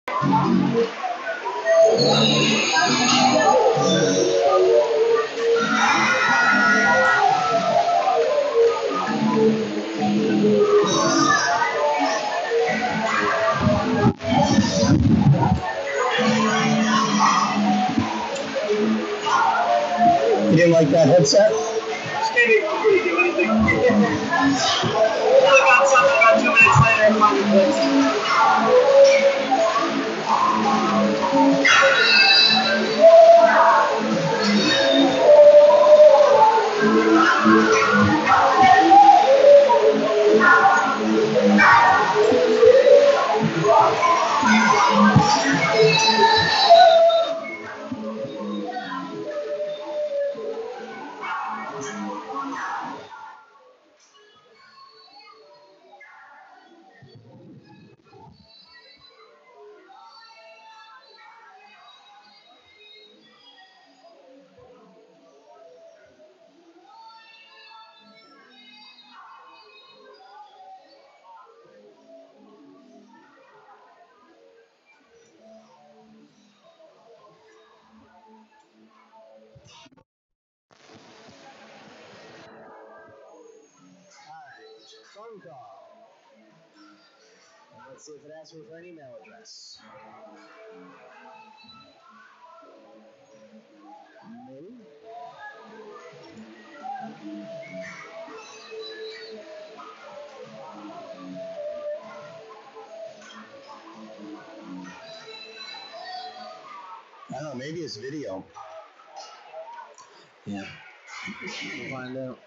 You didn't like that headset? Stevie, you do anything. Only got something about 2 minutes later and find the place. Phone call. Let's see if it asks me for an email address. Maybe. I don't know, maybe it's video. Yeah. We'll find out.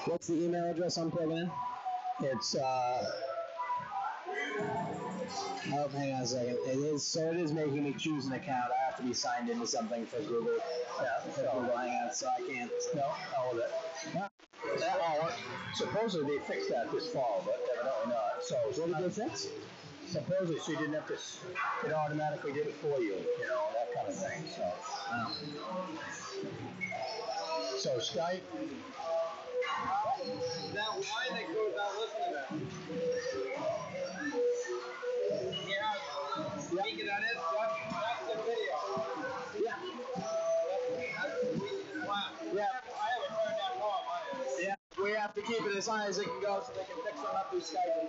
What's the email address I'm plugging in? It's oh, hang on a second. It is making me choose an account. I have to be signed into something for Google. Yeah, for Google Hangouts, so I can't. No, all of it. Supposedly they fixed that this fall, but evidently not. So What did they fix? supposedly so you didn't have to, it automatically did it for you, that kind of thing. So Skype. Now, why they go about listening to that? Yeah, speaking of this, that's the video. Yeah. Wow. Yeah. I haven't heard that long. Yeah. We have to keep it as high as it can go so they can fix them up through Skype.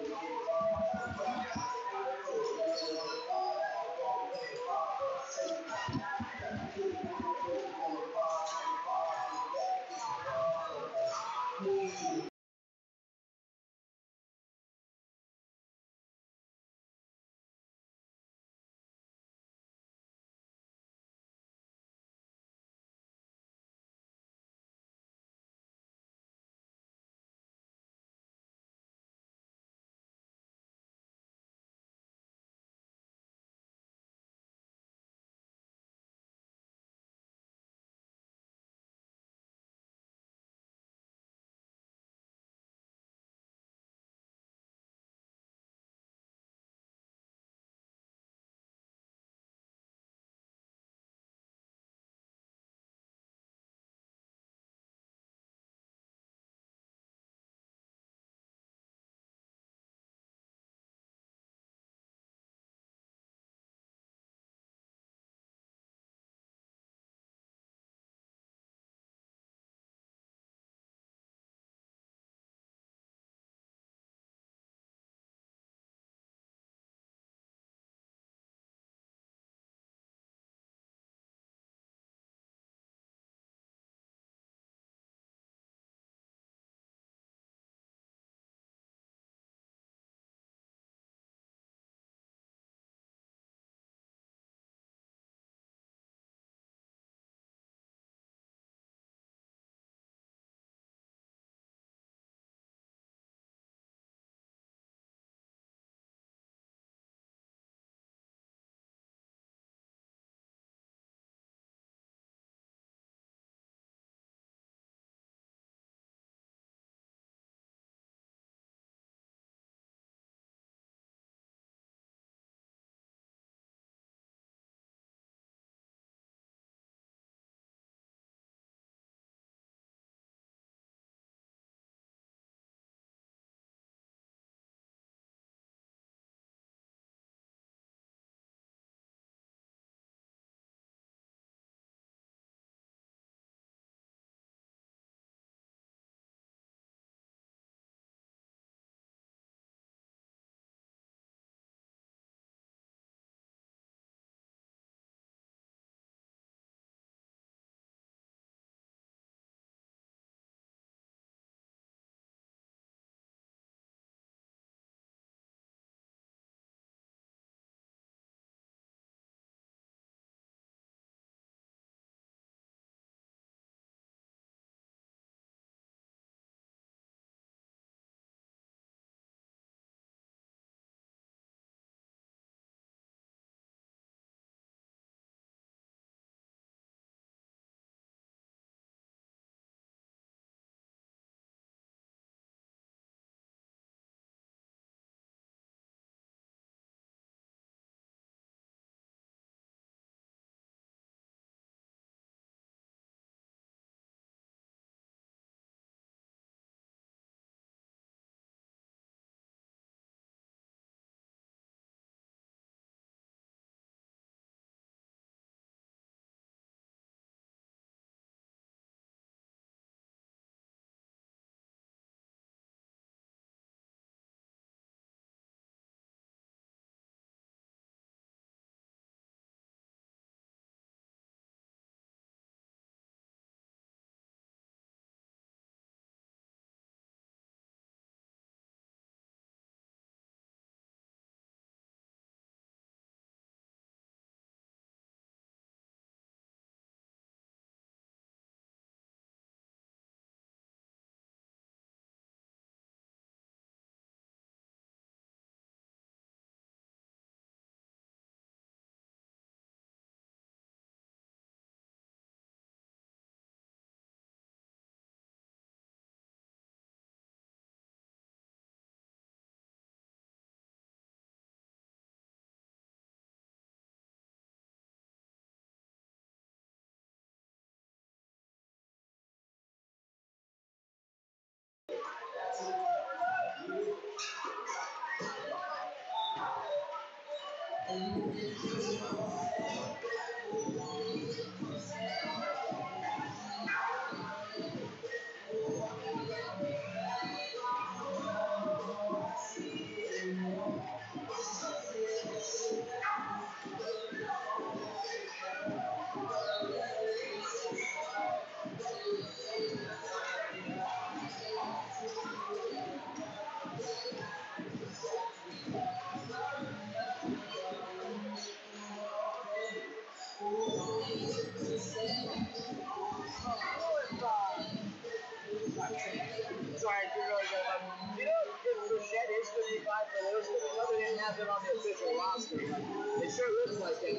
Sorry, I didn't realize that. You know, if Rochette is 55 for Lewiston, I know they didn't have it on the official roster, but it sure looks like it.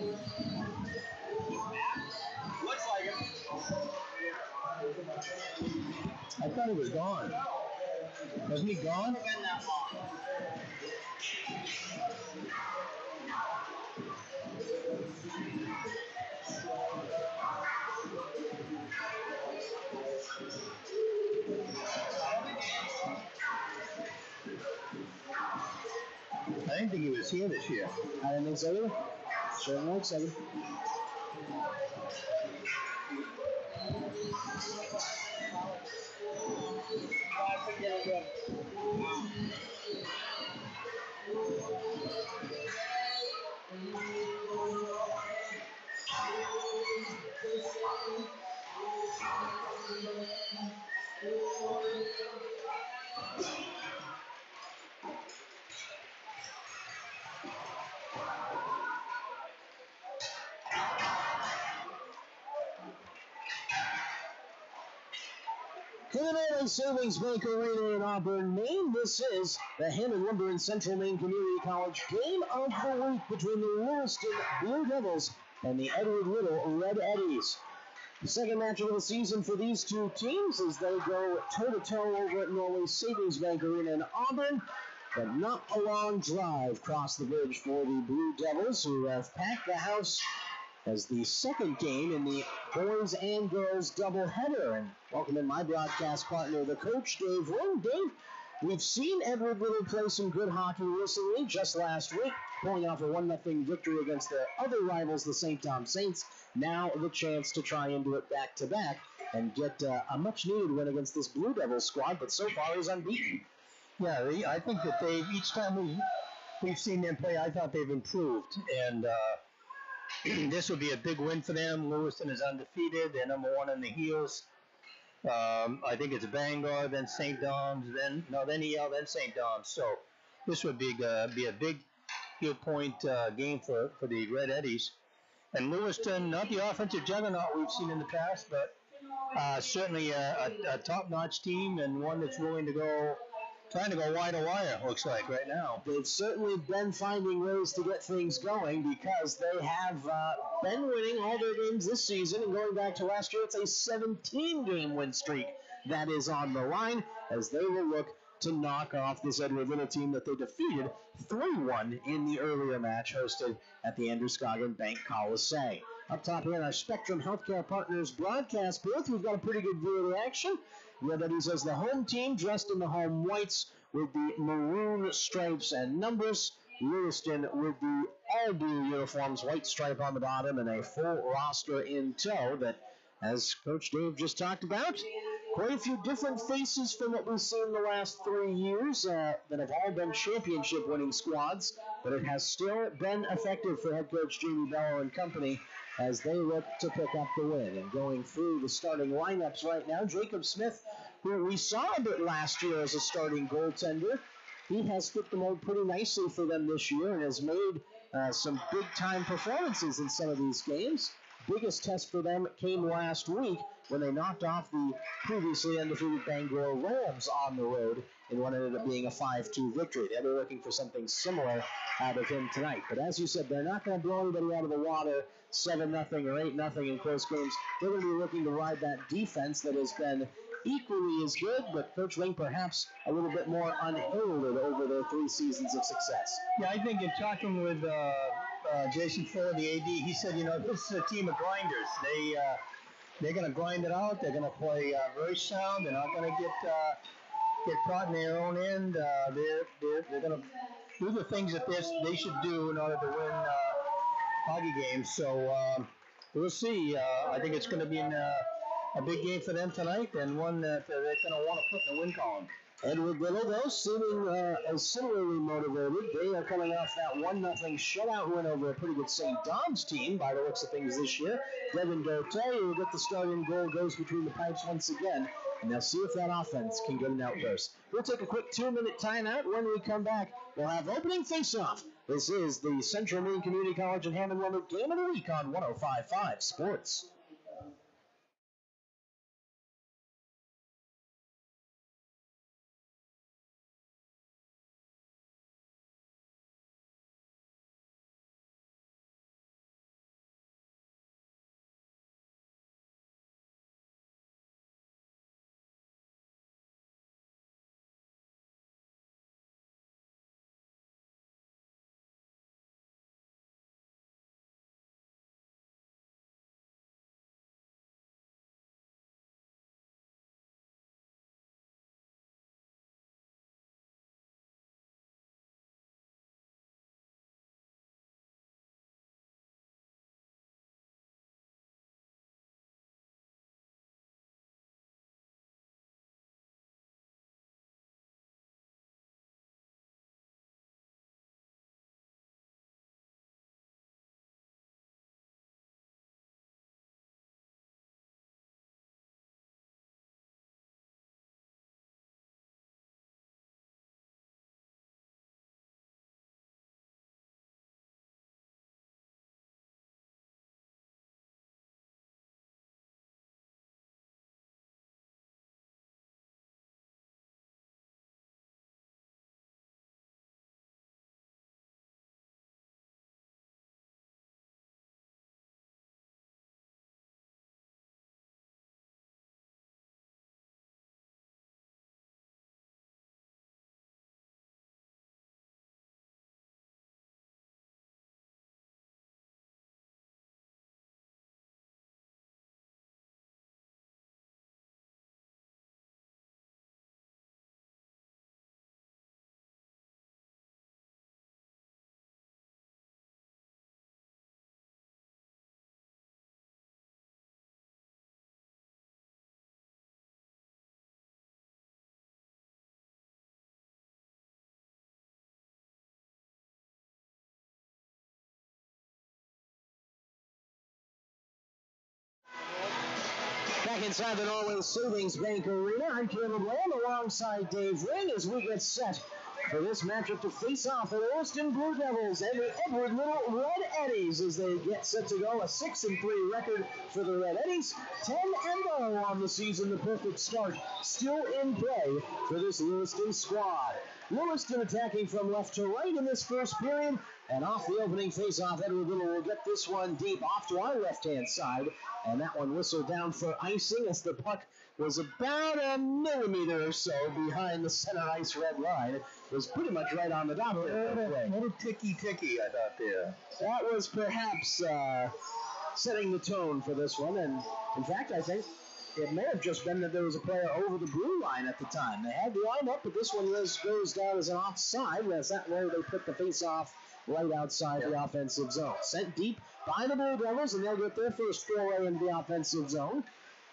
Looks like it. I thought he was gone. Wasn't he gone? It's been that long. I didn't think he was here this year. I didn't think so either. Certainly looks like it. I think it'll go. Illinois Savings Bank Arena in Auburn, Maine. This is the Hammond Lumber and Central Maine Community College game of the week between the Lewiston Blue Devils and the Edward Little Red Eddies. The second match of the season for these two teams as they go toe-to-toe over at Norway Savings Bank Arena in Auburn. But not a long drive across the bridge for the Blue Devils, who have packed the house as the second game in the boys and girls doubleheader. And welcome in my broadcast partner, the coach, Dave Wynn. Dave, we've seen Edward Little play some good hockey recently, just last week, pulling off a 1-0 victory against their other rivals, the St. Thomas Saints. Now the chance to try and do it back-to-back and get a much-needed win against this Blue Devils squad, but so far he's unbeaten. Yeah, I think that each time we've seen them play, I thought they've improved. And this will be a big win for them. Lewiston is undefeated. They're number one in the heels. I think it's Bangor, then St. Dom's, then EL, then St. Dom's. So this would be a big heel point game for the Red Eddies. And Lewiston, not the offensive juggernaut we've seen in the past, but certainly a top-notch team and one that's willing to trying to go wire to wire, looks like, right now. They've certainly been finding ways to get things going because they have been winning all their games this season. And going back to last year, it's a 17-game win streak that is on the line as they will look to knock off this Edward Little team that they defeated 3-1 in the earlier match hosted at the Androscoggin Bank Coliseum. Up top here in our Spectrum Healthcare Partners broadcast booth, we've got a pretty good view of the action. Red Eddies as the home team, dressed in the home whites with the maroon stripes and numbers. Lewiston with the all-blue uniforms, white stripe on the bottom, and a full roster in tow that, as Coach Dave just talked about, quite a few different faces from what we've seen the last 3 years that have all been championship-winning squads, but it has still been effective for head coach Jamie Bello and company as they look to pick up the win. And going through the starting lineups right now, Jacob Smith, who we saw a bit last year as a starting goaltender, he has fit the mold pretty nicely for them this year and has made some big-time performances in some of these games. Biggest test for them came last week when they knocked off the previously undefeated Bangor Rams on the road in what ended up being a 5-2 victory. They're looking for something similar out of him tonight. But as you said, they're not going to blow anybody out of the water 7-0 or 8-0 in close games. They're going to be looking to ride that defense that has been equally as good, but Coach Ling perhaps a little bit more unheralded over their 3 seasons of success. Yeah, I think in talking with Jason Fuller, the AD, he said, this is a team of grinders. They're going to grind it out. They're going to play very sound. They're not going to get caught in their own end. They're going to do the things that they should do in order to win hockey games. So we'll see. I think it's going to be a big game for them tonight, and one that they're going to want to put in the win column. Edward Little, though, seeming similarly motivated. They are coming off that 1-0 shutout win over a pretty good St. Dom's team by the looks of things this year. Devin Dote, who will get the starting goal, goes between the pipes once again. And they'll see if that offense can get an outburst. We'll take a quick 2-minute timeout. When we come back, we'll have opening face-off. This is the Central Maine Community College and Hammond Wilmot Game of the Week on 105.5 Sports. Back inside the Norway Savings Bank Arena, I'm Caleb Lamb alongside Dave Ring as we get set for this matchup to face off the Lewiston Blue Devils and the Edward Little Red Eddies as they get set to go. A 6-3 record for the Red Eddies, 10-0 on the season, the perfect start still in play for this Lewiston squad. Lewiston attacking from left to right in this first period, and off the opening face-off, Edward Little will get this one deep off to our left-hand side, and that one whistled down for icing as the puck was about a millimeter or so behind the center ice red line. It was pretty much right on the dot. A little ticky-ticky, I thought there. That was perhaps setting the tone for this one, and in fact, I think it may have just been that there was a player over the blue line at the time. They had the line up, but this one goes down as an offside, as that way they put the face-off right outside the offensive zone. Sent deep by the Blue Devils, and they'll get their first foray into the offensive zone.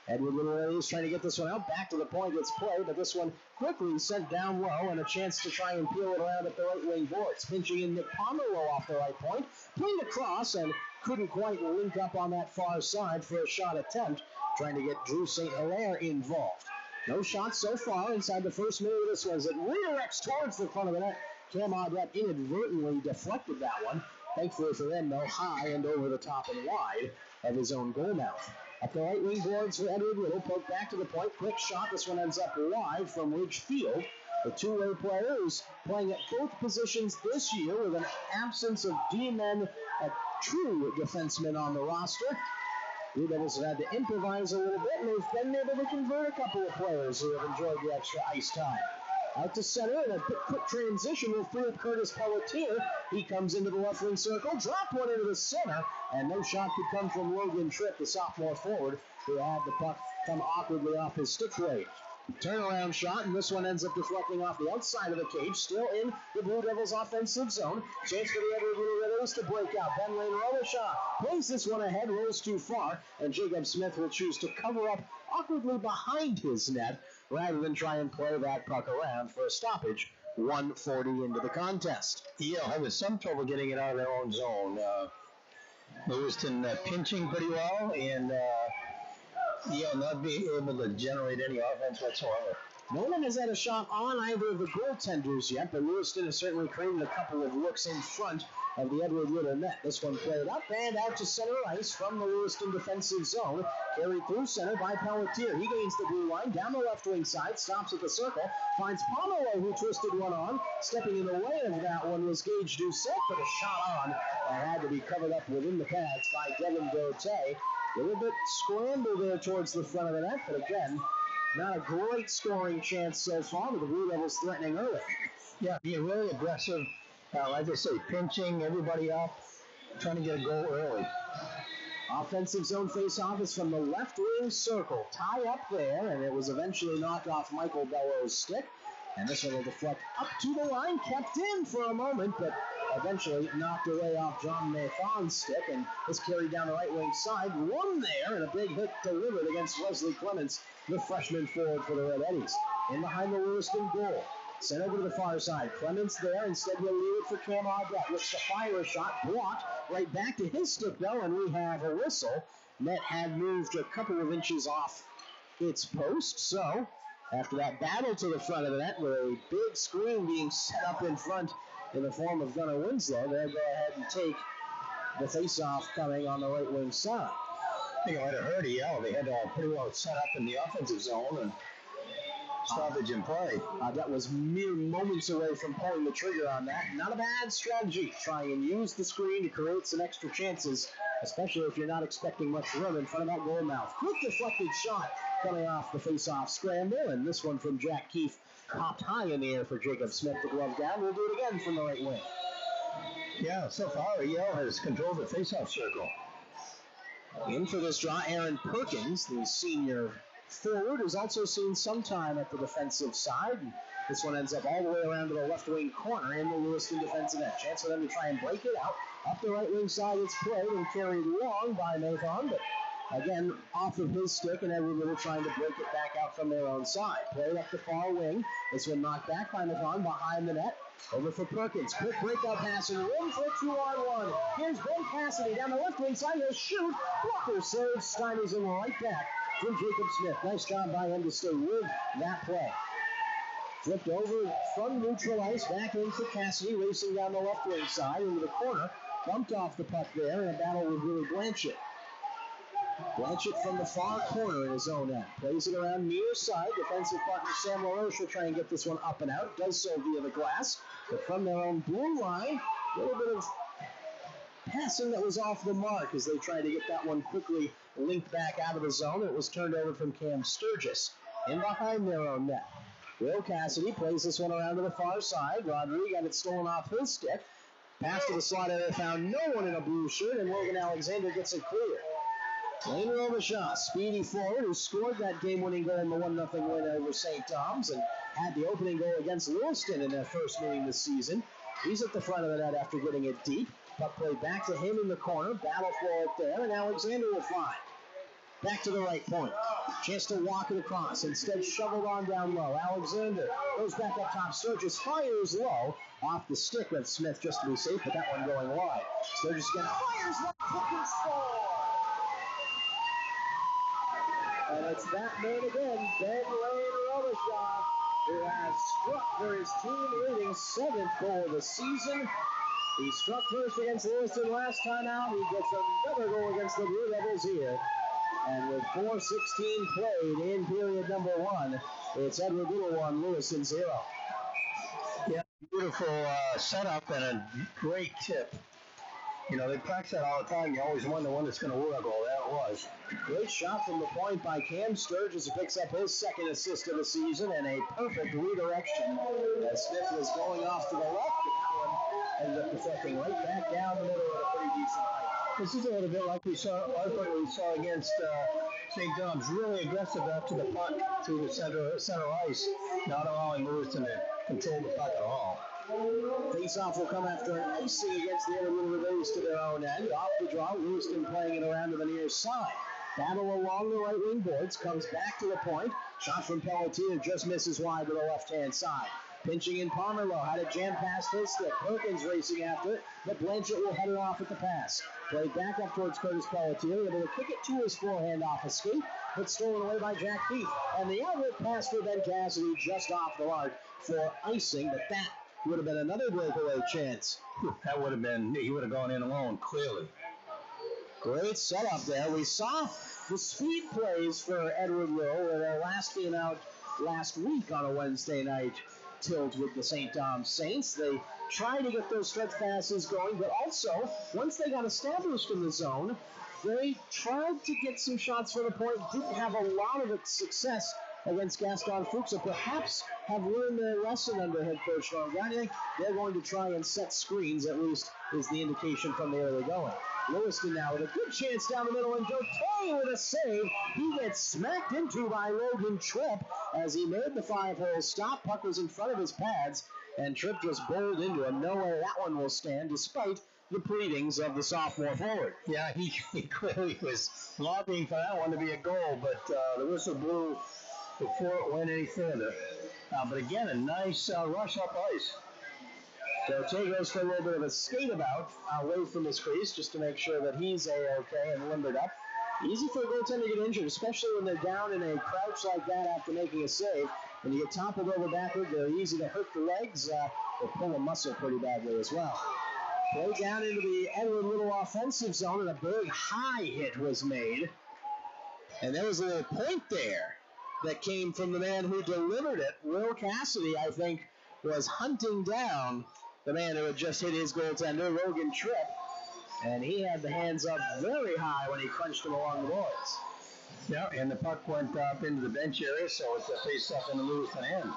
Edward Little is trying to get this one out. Back to the point it's played, but this one quickly sent down low, and a chance to try and peel it around at the right wing boards. Pinching in Nick Pomerleau off the right point. Played across and couldn't quite link up on that far side for a shot attempt, trying to get Drew St. Hilaire involved. No shots so far inside the first minute of this one as it redirects towards the front of the net. Cam Audrette inadvertently deflected that one. Thankfully for them, though, high and over the top and wide of his own goal mouth. Up the right wing boards for Edward Little, poked back to the point. Quick shot. This one ends up wide from Ridge Field. The two-way players playing at both positions this year with an absence of D-men, a true defenseman on the roster. Blue Devils have had to improvise a little bit, and they've been able to convert a couple of players who have enjoyed the extra ice time. Out to center, and a quick transition will free up Curtis Pelletier. He comes into the left wing circle, drop one into the center, and no shot could come from Logan Tripp, the sophomore forward, who had the puck come awkwardly off his stick blade. Turnaround shot, and this one ends up deflecting off the outside of the cage, still in the Blue Devils' offensive zone. Chance for the Edward Blue Devils to break out. Ben Lane Robichaud plays this one ahead, rolls too far, and Jacob Smith will choose to cover up awkwardly behind his net rather than try and play that puck around for a stoppage. 1:40 into the contest. Yale having some trouble getting it out of their own zone. Lewiston pinching pretty well, and Yale not being able to generate any offense whatsoever. No one has had a shot on either of the goaltenders yet, but Lewiston has certainly created a couple of looks in front of the Edward Ritter net. This one played up and out to center ice from the Lewiston defensive zone. Carried through center by Pelletier. He gains the blue line down the left wing side, stops at the circle, finds Pomelo, who twisted one on. Stepping in the way of that one was Gage Doucette, but a shot on that had to be covered up within the pads by Devin Dote. A little bit scrambled there towards the front of the net, but again, not a great scoring chance so far, with the Blue Devils threatening early. Yeah, being really aggressive. Like I say, pinching everybody up, trying to get a goal early. Offensive zone face-off is from the left wing circle. Tie up there, and it was eventually knocked off Michael Bellows' stick. And this one will deflect up to the line, kept in for a moment, but eventually knocked away off John Nathan's stick, and is carried down the right wing side. One there, and a big hit delivered against Wesley Clements, the freshman forward for the Red Eddies. In behind the Lewiston goal. Sent over to the far side. Clements there. Instead, he'll leave it for Cam Audette. Looks to fire a shot. Blocked. Right back to his stick, though, and we have a whistle. Net had moved a couple of inches off its post. So, after that battle to the front of the net with a big screen being set up in front in the form of Gunnar Winslow, they'll go ahead and take the face-off coming on the right wing side. I think it might have hurt Yale. They had pretty well set up in the offensive zone and stoppage in play. That was mere moments away from pulling the trigger on that. Not a bad strategy. Try and use the screen to create some extra chances, especially if you're not expecting much room in front of that goal mouth. Quick deflected shot coming off the face-off scramble, and this one from Jack Keefe popped high in the air for Jacob Smith. The glove down. We'll do it again from the right wing. Yeah, so far Yale has controlled the face-off circle. In for this draw, Aaron Perkins, the senior forward, has also seen some time at the defensive side. This one ends up all the way around to the left wing corner in the Lewiston defensive end. Chance for them to try and break it out. Up the right wing side, it's played and carried long by Nathan, but again, off of his stick, and Edward Ritter trying to break it back out from their own side. Played up the far wing. This one knocked back by Nathan behind the net. Over for Perkins. Quick breakout pass and room for a 2-on-1. Here's Ben Cassidy down the left wing side. He'll shoot. Blocker saves. Steiner's in right back from Jacob Smith. Nice job by him to stay with that play. Flipped over from neutral ice. Back in for Cassidy. Racing down the left wing side into the corner. Bumped off the puck there in a battle with Willie Blanchett. Blanchett from the far corner in his own end. Plays it around near side. Defensive partner Sam LaRoche will try and get this one up and out. Does so via the glass. But from their own blue line, a little bit of passing that was off the mark as they tried to get that one quickly linked back out of the zone. It was turned over from Cam Sturgis. In behind their own net. Will Cassidy plays this one around to the far side. Rodriguez got it stolen off his stick. Pass to the slot area, found no one in a blue shirt, and Logan Alexander gets it clear. Lane Robichaud, speedy forward, who scored that game-winning goal in the 1-0 win over St. Tom's and had the opening goal against Lewiston in their first meeting this season. He's at the front of the net after getting it deep. Puck played back to him in the corner. Battle for it there, and Alexander will find. Back to the right point. Chance to walk it across. Instead, shoveled on down low. Alexander goes back up top. Sturgis fires low off the stick of Smith just to be safe, but that one going wide. Sturgis again fires low. Fucking score! And it's that man again, Ben Lane Robichaud, who has struck for his team-leading 7th goal of the season. He struck first against Lewiston last time out. He gets another goal against the Blue Devils here. And with 4:16 played in period number 1, it's Edward Ritter 1, Lewiston 0. Yeah, beautiful setup and a great tip. You know, they practice that all the time. You always wonder when it's going to work. Well, that was. Great shot from the point by Cam Sturgis, who picks up his 2nd assist of the season, and a perfect redirection as Smith was going off to the left, and that one ended up deflecting right back down the middle at a pretty decent height. This is a little bit like what we saw against St. John's. Really aggressive after the puck through the center ice, not allowing Lewiston to control the puck at all. Face-off will come after an icing against the Edward Rays to their own end. Off the draw, Lewiston playing it around to the near side. Battle along the right wing boards, comes back to the point. Shot from Pelletier just misses wide to the left-hand side. Pinching in Pomerleau, had it jam past his stick. Perkins racing after it, but Blanchett will head it off at the pass. Played back up towards Curtis Pelletier, able to kick it to his forehand off a skate, but stolen away by Jack Keith. And the outlet pass for Ben Cassidy just off the mark for icing, but that would have been another breakaway chance. That would have been, he would have gone in alone, clearly. Great setup there. We saw the speed plays for Edward Rowe where their last game out last week on a Wednesday night tilt with the St. Dom's Saints. They tried to get those stretch passes going, but also, once they got established in the zone, they tried to get some shots from the point. Didn't have a lot of success against Gaston Fuchs, so perhaps have learned their lesson under head coach Norm Gagne. They're going to try and set screens, at least is the indication from the early going. Lewiston now with a good chance down the middle, and Dote with a save. He gets smacked into by Logan Tripp as he made the 5-hole stop. Puck was in front of his pads, and Tripp just bowled into him. No way that one will stand, despite the pleadings of the sophomore forward. Yeah, he clearly was lobbying for that one to be a goal, but the whistle blew before it went any further. But again, a nice rush up ice. Dote goes for a little bit of a skate about away from his crease just to make sure that he's A-okay and limbered up. Easy for a goaltender to get injured, especially when they're down in a crouch like that after making a save. When you get toppled over backward, they're easy to hurt the legs. They pull a muscle pretty badly as well. Play down into the Edward Little offensive zone, and a big high hit was made. And there was a little point there that came from the man who delivered it. Will Cassidy, I think, was hunting down the man who had just hit his goaltender, Logan Tripp, and he had the hands up very high when he crunched him along the boards. Yeah, and the puck went up into the bench area, so it's a face-off in the Lewiston end.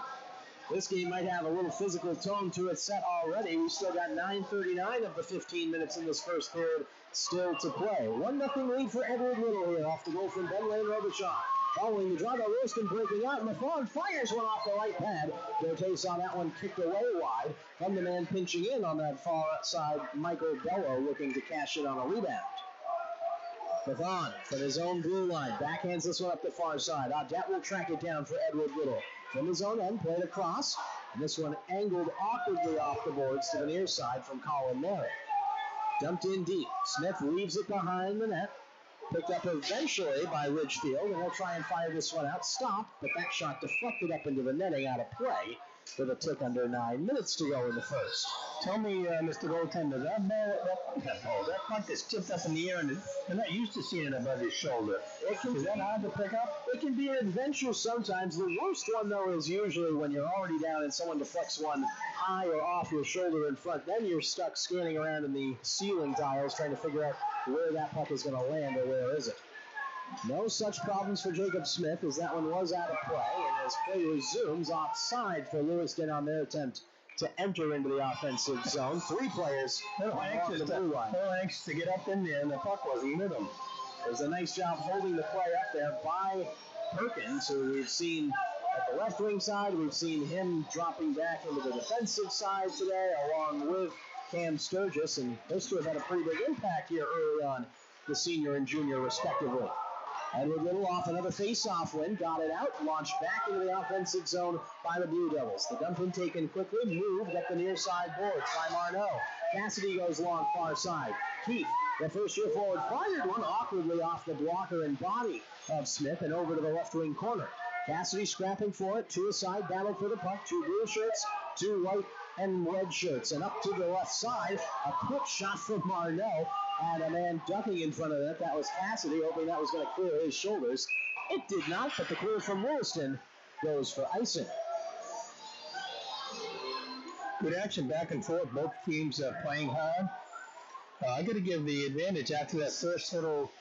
This game might have a little physical tone to it set already. We still got 9:39 of the 15 minutes in this first period still to play. 1-0 lead for Edward Little here off the goal from Ben Wayne Robichaud. Following the draw, Lewiston breaking out, and Mathon fires one off the right pad. Dote saw that one kicked away wide from the man pinching in on that far outside, Michael Bello, looking to cash it on a rebound. Mathon from his own blue line, backhands this one up the far side. Audette will track it down for Edward Little. From his own end, played across, and this one angled awkwardly off the boards to the near side from Colin Merritt. Dumped in deep. Smith leaves it behind the net. Picked up eventually by Ridgefield, and he'll try and fire this one out. Stopped, but that shot deflected up into the netting out of play with a tick under 9 minutes to go in the first. Tell me, Mr. Goaltender, that puck is tipped up in the air, and they're not used to seeing it above his shoulder. Is that hard to pick up? It can be an adventure sometimes. The worst one, though, is usually when you're already down and someone deflects one high or off your shoulder in front. Then you're stuck scanning around in the ceiling tiles trying to figure out where that puck is going to land or where is it. No such problems for Jacob Smith as that one was out of play, and as play resumes offside for Lewiston on their attempt to enter into the offensive zone. 3 players off the blue line. They're anxious to get up in there, and the puck wasn't with them. It was a nice job holding the play up there by Perkins, who we've seen at the left wing side. We've seen him dropping back into the defensive side today, along with Cam Sturgis, and those two have had a pretty big impact here early on, the senior and junior respectively. Edward Little off another face-off win, got it out, launched back into the offensive zone by the Blue Devils. The dump in taken quickly, moved up the near side boards by Marneau. Cassidy goes long far side. Keith, the first-year forward, fired one awkwardly off the blocker and body of Smith and over to the left wing corner. Cassidy scrapping for it, 2 aside, battle for the puck, 2 blue shirts, 2 white and red shirts. And up to the left side, a quick shot from Marneau. And a man ducking in front of that. That was Cassidy, hoping that was going to clear his shoulders. It did not, but the clear from Lewiston goes for icing. Good action back and forth. Both teams playing hard. I got to give the advantage after that first little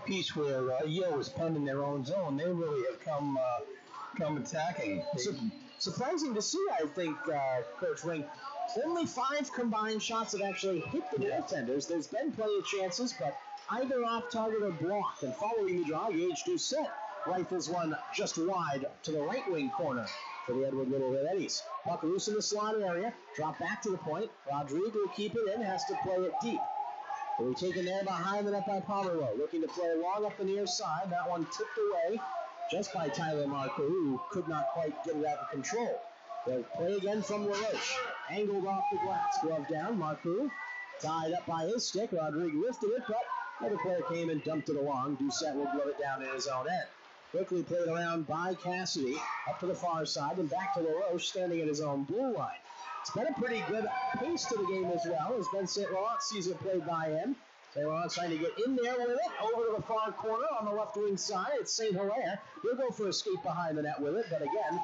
piece where Yale was punting their own zone. They really have come attacking. Surprising to see, I think, Coach Wink Only 5 combined shots have actually hit the goaltenders. There's been plenty of chances, but either off target or blocked. And following the draw, Gage Doucette rifles one just wide to the right wing corner for the Edward Little Red Eddies. Puck loose in the slot area, drop back to the point. Rodrigue will keep it in, has to play it deep. Will be taken there behind the net by Pomeroy, looking to play long up the near side. That one tipped away just by Tyler Marcoux, who could not quite get it out of control. They'll play again from LaRoche. Angled off the glass, glove down. Marcoux tied up by his stick. Rodrigue lifted it, but another player came and dumped it along. Doucette will glove it down in his own end. Quickly played around by Cassidy, up to the far side, and back to LaRoche, standing at his own blue line. It's been a pretty good pace to the game as well, as Ben St. Laurent sees it played by him. St. Laurent trying to get in there with it, over to the far corner on the left wing side. It's St. Hilaire. He'll go for a skate behind the net with it, but again,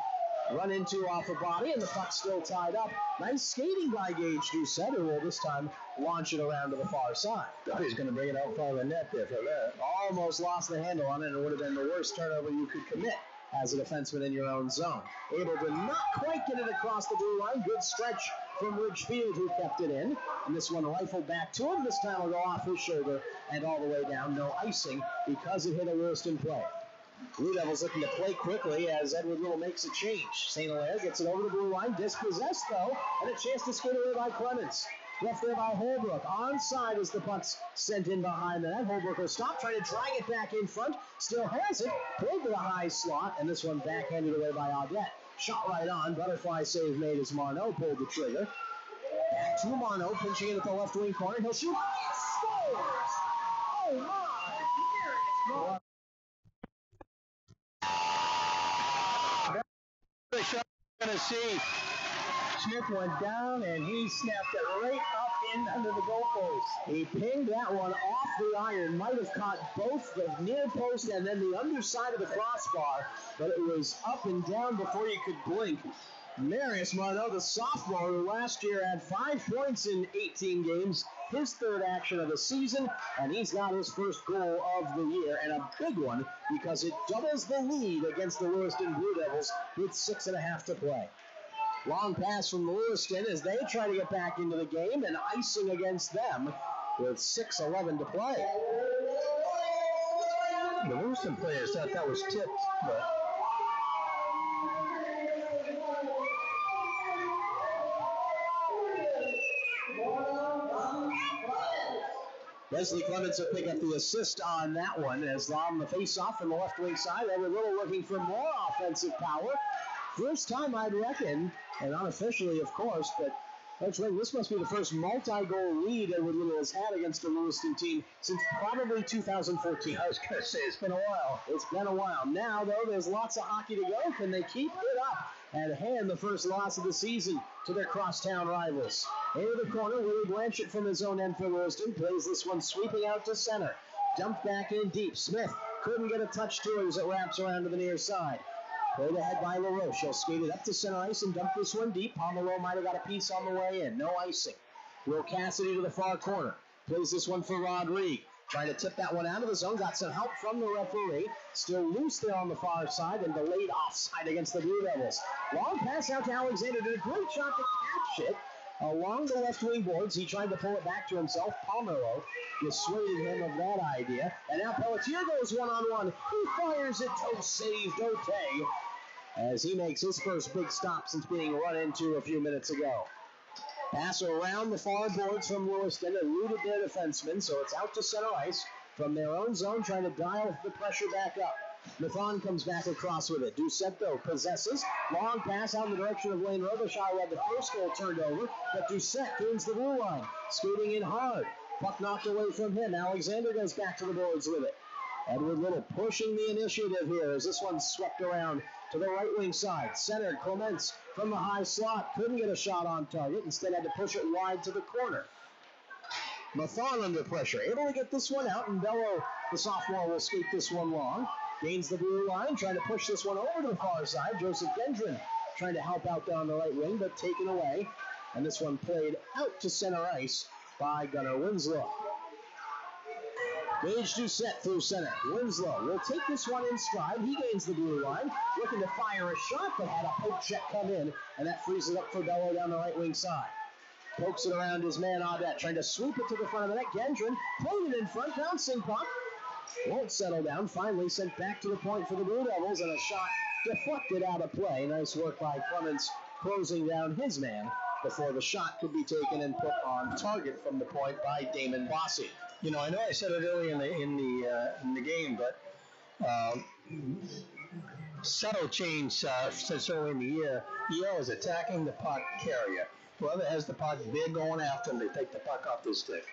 run into off a body, and the puck's still tied up. Nice skating by Gage Doucette, who will this time launch it around to the far side. Thought he's going to bring it out front of the net there for that. Almost lost the handle on it, and it would have been the worst turnover you could commit as a defenseman in your own zone. Able to not quite get it across the blue line. Good stretch from Ridgefield, who kept it in. And this one rifled back to him. This time will go off his shoulder and all the way down. No icing because it hit a Lewiston play. Blue Devils looking to play quickly as Edward Little makes a change. St. Hilaire gets it over the blue line. Dispossessed, though, and a chance to skate away by Clemens. Left there by Holbrook. Onside as the puck's sent in behind the net. Holbrook will stop, trying to drag it back in front. Still has it. Played to the high slot, and this one backhanded away by Audette. Shot right on. Butterfly save made as Marneau pulled the trigger. Back to Marneau, pinching it at the left wing corner. He'll shoot. Scores! Oh, my! The shot we're going to see. Smith went down, and he snapped it right up in under the goalpost. He pinged that one off the iron. Might have caught both the near post and then the underside of the crossbar, but it was up and down before you could blink. Marius Marneau, the sophomore, who last year had 5 points in 18 games, his third action of the season, and he's got his first goal of the year, and a big one because it doubles the lead against the Lewiston Blue Devils with 6.5 to play. Long pass from Lewiston as they try to get back into the game, and icing against them with 6:11 to play. The Lewiston players thought that was tipped, but Leslie Clemens will pick up the assist on that one as on the face-off from the left wing side. They were Little looking for more offensive power. First time, I'd reckon, and unofficially, of course, but Coach Ray, this must be the first multi-goal lead Edward Little has had against the Lewiston team since probably 2014. I was going to say, it's been a while. It's been a while. Now, though, there's lots of hockey to go. Can they keep it up and hand the first loss of the season to their crosstown rivals? Into the corner, Willie Blanchett from his own end for Lewiston plays this one sweeping out to center. Dumped back in deep. Smith couldn't get a touch to it as it wraps around to the near side. Played ahead by LaRoche. He'll skate it up to center ice and dump this one deep. Pomeroy might have got a piece on the way in. No icing. Will Cassidy to the far corner. Plays this one for Rodrigue. Trying to tip that one out of the zone. Got some help from the referee. Still loose there on the far side and delayed offside against the Blue Devils. Long pass out to Alexander. Did a great shot to catch it along the left wing boards. He tried to pull it back to himself. Pomeroy dissuaded him of that idea. And now Pelletier goes one-on-one. He fires it. Toe saved Otay as he makes his first big stop since being run into a few minutes ago. Pass around the far boards from Lewiston, eluded their defenseman, so it's out to center ice from their own zone, trying to dial the pressure back up. Mathon comes back across with it. Doucette, though, possesses. Long pass out in the direction of Lane Robichaud, who had the first goal turned over, but Doucette gains the blue line, skating in hard. Puck knocked away from him. Alexander goes back to the boards with it. Edward Little pushing the initiative here as this one's swept around to the right wing side. Centered, Clements from the high slot. Couldn't get a shot on target. Instead had to push it wide to the corner. Mathon under pressure. Able to get this one out, and Bello, the sophomore, will skate this one long. Gains the blue line, trying to push this one over to the far side. Joseph Gendron trying to help out down the right wing, but taken away. And this one played out to center ice by Gunnar Winslow. Gage Doucette through center. Winslow will take this one in stride. He gains the blue line, looking to fire a shot, but had a poke check come in, and that frees it up for Bello down the right wing side. Pokes it around his man Audette, trying to sweep it to the front of the net. Gendron played it in front, bouncing puck. Won't settle down. Finally sent back to the point for the Blue Devils, and a shot deflected out of play. Nice work by Clements closing down his man before the shot could be taken and put on target from the point by Damon Bossy. You know, I know I said it early in the game, but subtle change since early in the year. EL is attacking the puck carrier. Whoever has the puck, they're going after him. They take the puck off their stick.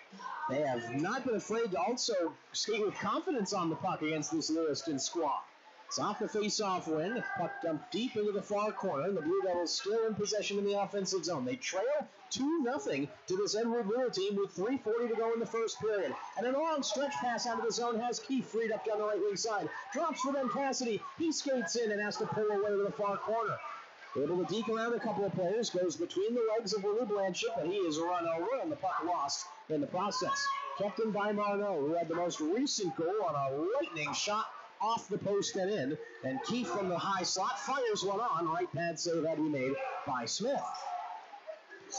They have not been afraid to also skate with confidence on the puck against this Lewiston squad. It's off the face-off win. The puck dumped deep into the far corner, and the Blue Devils still in possession in the offensive zone. They trail 2-0 to this Edward Wheeler team with 3:40 to go in the first period. And a long stretch pass out of the zone has Keefe freed up down the right wing side. Drops for Ben Cassidy. He skates in and has to pull away to the far corner. Able to deke around a couple of players, goes between the legs of Willie Blanchett, but he is run over and the puck lost in the process. Kept in by Marneau, who had the most recent goal on a lightning shot off the post and in. And Keefe from the high slot fires one on. Right pad save had to be made by Smith.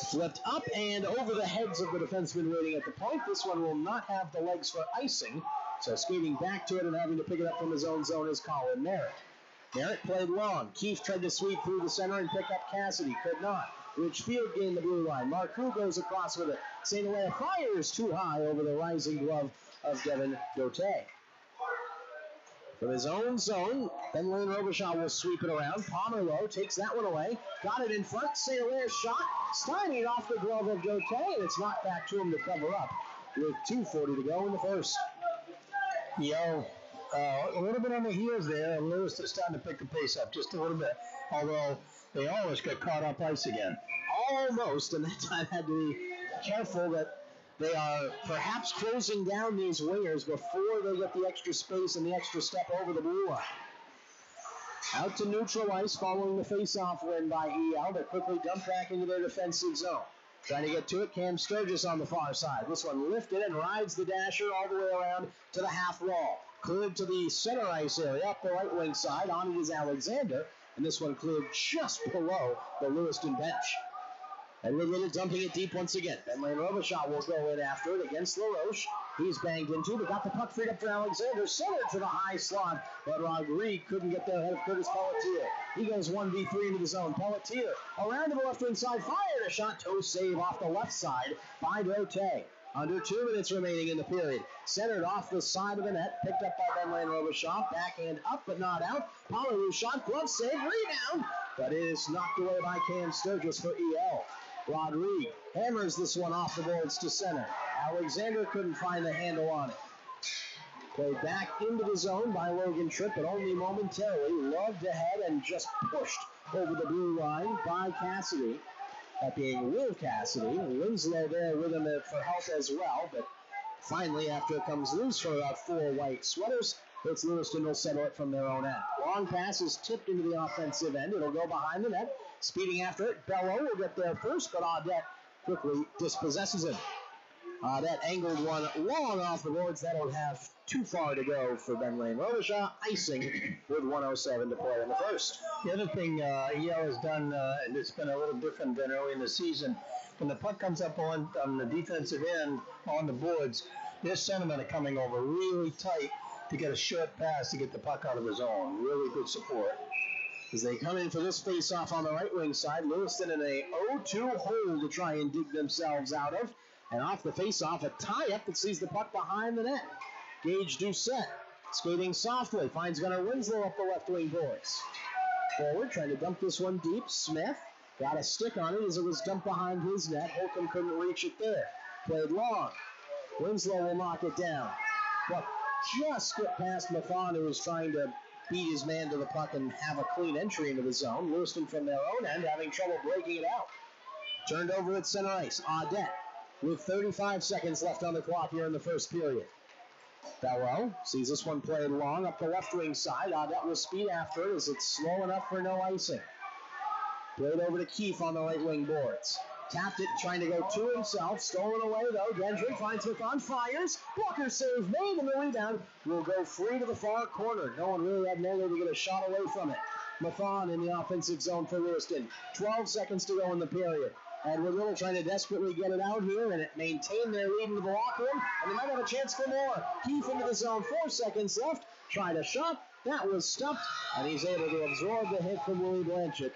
Flipped up and over the heads of the defenseman waiting at the point. This one will not have the legs for icing. So skating back to it and having to pick it up from his own zone is Colin Merritt. Merritt played long. Keefe tried to sweep through the center and pick up Cassidy. Could not. Ridgefield gained the blue line. Marcoux goes across with it. St. Hilaire fires too high over the rising glove of Devin Dote. From his own zone, Ben Lane Robichaud will sweep it around. Pomerleau takes that one away. Got it in front. St. Hilaire's shot stymied off the glove of Dote, and it's knocked back to him to cover up with 2:40 to go in the first. A little bit on the heels there, and Lewis is starting to pick the pace up just a little bit, although they almost got caught up ice again. Almost, and that time had to be careful that they are perhaps closing down these wingers before they get the extra space and the extra step over the blue line. Out to neutral ice following the face-off win by EL. They're quickly dumped back into their defensive zone. Trying to get to it, Cam Sturgis on the far side. This one lifted and rides the dasher all the way around to the half wall. Cleared to the center ice area, up the right wing side. On it is Alexander, and this one cleared just below the Lewiston bench. Edward Little dumping it deep once again. Ben Lane Robichaud will go in after it against LaRoche. He's banged into, but got the puck freed up for Alexander. Centered to the high slot, but Rodrigue couldn't get there ahead of Curtis Pelletier. He goes 1v3 into the zone. Pelletier around to the left wing side, fired a shot, toe save off the left side by Dote. Under 2 minutes remaining in the period. Centered off the side of the net. Picked up by Ben Lane Robichaud. Backhand up but not out. Pomerleau shot. Glove save. Rebound. But it is knocked away by Cam Sturgis for EL. Rodrigue hammers this one off the boards to center. Alexander couldn't find the handle on it. Played back into the zone by Logan Tripp, but only momentarily. Loved ahead and just pushed over the blue line by Cassidy. That being Will Cassidy. Winslow there with him for help as well, but finally, after it comes loose for about 4 white sweaters, it's Lewiston will settle it from their own end. Long pass is tipped into the offensive end. It'll go behind the net. Speeding after it, Bello will get there first, but Audette quickly dispossesses him. That angled one long off the boards. That'll have too far to go for Ben Lane Robichaud, icing with 1:07 to play in the first. The other thing EL has done, and it's been a little different than early in the season, when the puck comes up on the defensive end on the boards, their centermen are coming over really tight to get a short pass to get the puck out of the zone. Really good support. As they come in for this face-off on the right wing side, Lewiston in a 0-2 hole to try and dig themselves out of. And off the face-off, a tie-up that sees the puck behind the net. Gage Doucette skating softly, finds Gunnar Winslow up the left wing boards. Forward, trying to dump this one deep. Smith got a stick on it as it was dumped behind his net. Holcomb couldn't reach it there. Played long. Winslow will knock it down. But just get past Mathon, who was trying to beat his man to the puck and have a clean entry into the zone. Lewiston from their own end having trouble breaking it out. Turned over at center ice. Audette with 35 seconds left on the clock here in the first period. Bello sees this one played long up the left wing side. Audette will speed after it as it's slow enough for no icing. Played over to Keefe on the right wing boards. Tapped it, trying to go to himself. Stolen away, though. Gendron finds Mathon, fires. Blocker save made, and the rebound will go free to the far corner. No one really had nowhere to get a shot away from it. Mathon in the offensive zone for Lewiston. 12 seconds to go in the period. Edward Little trying to desperately get it out here and maintain their lead into the locker room, and they might have a chance for more. Keefe into the zone, 4 seconds left, tried a shot, that was stopped, and he's able to absorb the hit from Willie Blanchett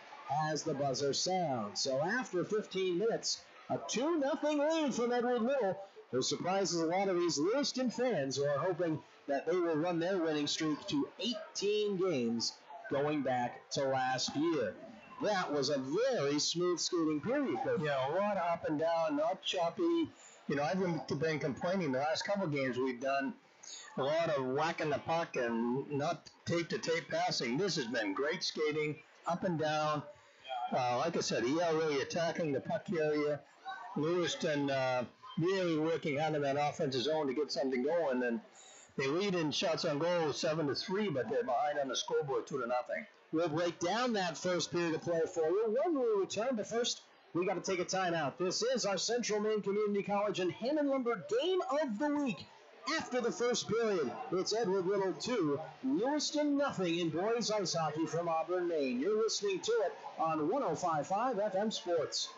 as the buzzer sounds. So after 15 minutes, a 2-0 lead from Edward Little, who surprises a lot of these Lewiston fans who are hoping that they will run their winning streak to 18 games going back to last year. That was a very smooth skating period, Coach. Yeah, a lot up and down, not choppy. You know, I've been complaining the last couple games we've done a lot of whacking the puck and not tape-to-tape passing. This has been great skating, up and down. Like I said, EL really attacking the puck area. Lewiston really working out of that offensive zone to get something going. And they lead in shots on goal 7-3, but they're behind on the scoreboard 2-0. We'll break down that first period of play for you when we return. But first, we got to take a timeout. This is our Central Maine Community College and Hammond Lumber Game of the Week. After the first period, it's Edward Little 2, Lewiston 0 in boys ice hockey from Auburn, Maine. You're listening to it on 105.5 FM Sports.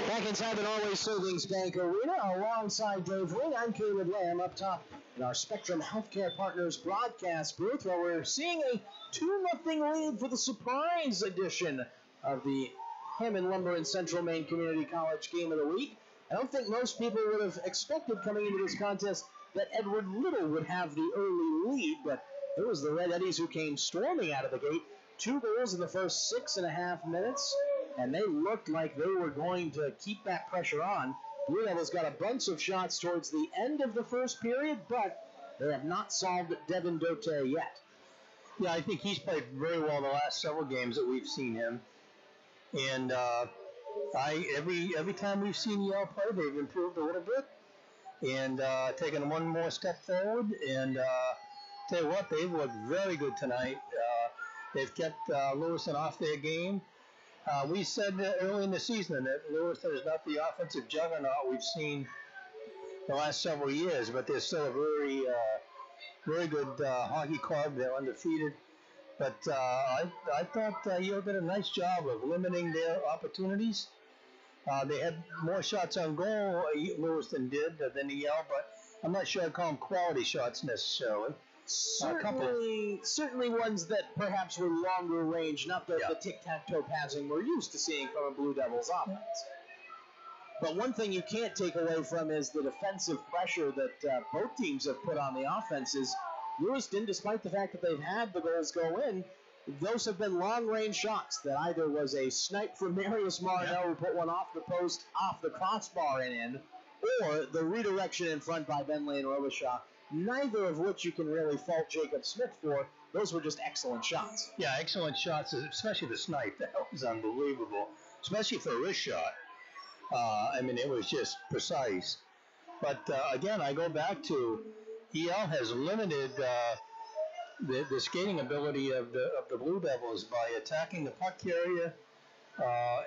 Back inside the Norway Savings Bank Arena, alongside Dave Lee, I'm Caleb Lamb up top in our Spectrum Healthcare Partners broadcast booth, where we're seeing a 2-0 lead for the surprise edition of the Hammond Lumber and Central Maine Community College Game of the Week. I don't think most people would have expected coming into this contest that Edward Little would have the early lead, but it was the Red Eddies who came storming out of the gate. 2 goals in the first 6.5 minutes. And they looked like they were going to keep that pressure on. Blue Devils got a bunch of shots towards the end of the first period, but they have not solved Devin Dote yet. Yeah, I think he's played very well the last several games that we've seen him. And every time we've seen Yale play, they've improved a little bit and taken one more step forward. And tell you what, they've looked very good tonight. They've kept Lewiston off their game. We said early in the season that Lewiston is not the offensive juggernaut we've seen the last several years, but they're still a very good hockey club. They're undefeated. But I thought Yale did a nice job of limiting their opportunities. They had more shots on goal, Lewiston did, than Yale, but I'm not sure I'd call them quality shots necessarily. Certainly ones that perhaps were longer range, not the tic-tac-toe passing we're used to seeing from a Blue Devils offense. But one thing you can't take away from is the defensive pressure that both teams have put on the offenses. Lewiston, despite the fact that they've had the goals go in, those have been long-range shots that either was a snipe from Marius Martineau who put one off the post, off the crossbar and in, or the redirection in front by Ben Lane Robichaud, neither of which you can really fault Jacob Smith for. Those were just excellent shots. Yeah, excellent shots, especially the snipe. That was unbelievable, especially for a wrist shot. I mean, it was just precise. But again, I go back to EL has limited the skating ability of the Blue Devils by attacking the puck carrier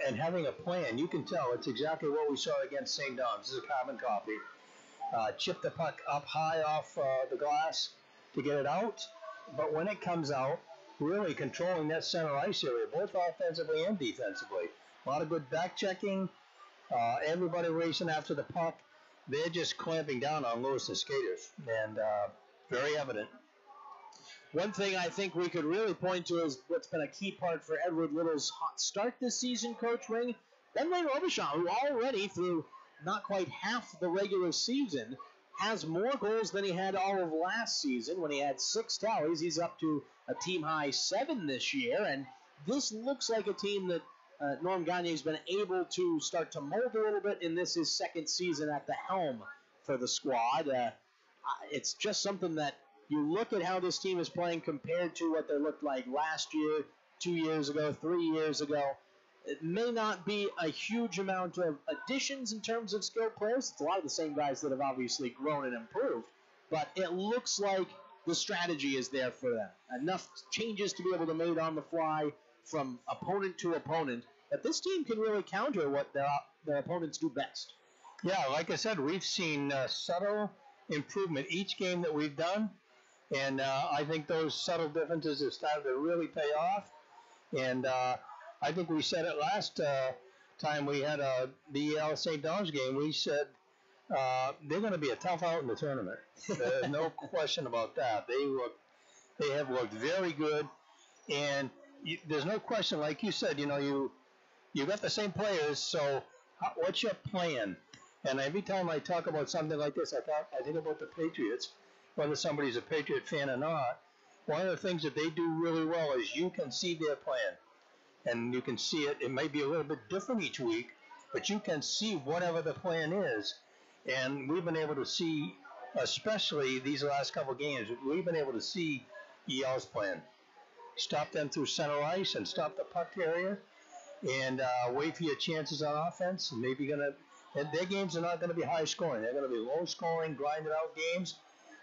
and having a plan. You can tell it's exactly what we saw against St. Dom's. This is a carbon copy. Chip the puck up high off the glass to get it out, but when it comes out, really controlling that center ice area, both offensively and defensively. A lot of good back checking. Everybody racing after the puck. They're just clamping down on Lewiston skaters, and very evident. One thing I think we could really point to is what's been a key part for Edward Little's hot start this season, Coach Ring. Ben Lane Robichaud, who already through not quite half the regular season has more goals than he had all of last season when he had 6 tallies. He's up to a team-high 7 this year, and this looks like a team that Norm Gagne's been able to start to mold a little bit in this his second season at the helm for the squad. It's just something that you look at how this team is playing compared to what they looked like last year, 2 years ago, 3 years ago. It may not be a huge amount of additions in terms of skilled players. It's a lot of the same guys that have obviously grown and improved. But it looks like the strategy is there for them. Enough changes to be able to make on the fly from opponent to opponent that this team can really counter what their opponents do best. Yeah, like I said, we've seen subtle improvement each game that we've done. And I think those subtle differences have started to really pay off. And I think we said it last time we had the St. Dom's game. We said they're going to be a tough out in the tournament. There's no question about that. They have looked very good, and there's no question. Like you said, you got the same players. So what's your plan? And every time I talk about something like this, I think about the Patriots, whether somebody's a Patriot fan or not. One of the things that they do really well is you can see their plan. And you can see it. It may be a little bit different each week, but you can see whatever the plan is. And we've been able to see, especially these last couple of games, we've been able to see EL's plan. Stop them through center ice and stop the puck carrier, and wait for your chances on offense. And and their games are not going to be high scoring. They're going to be low scoring, grinded out games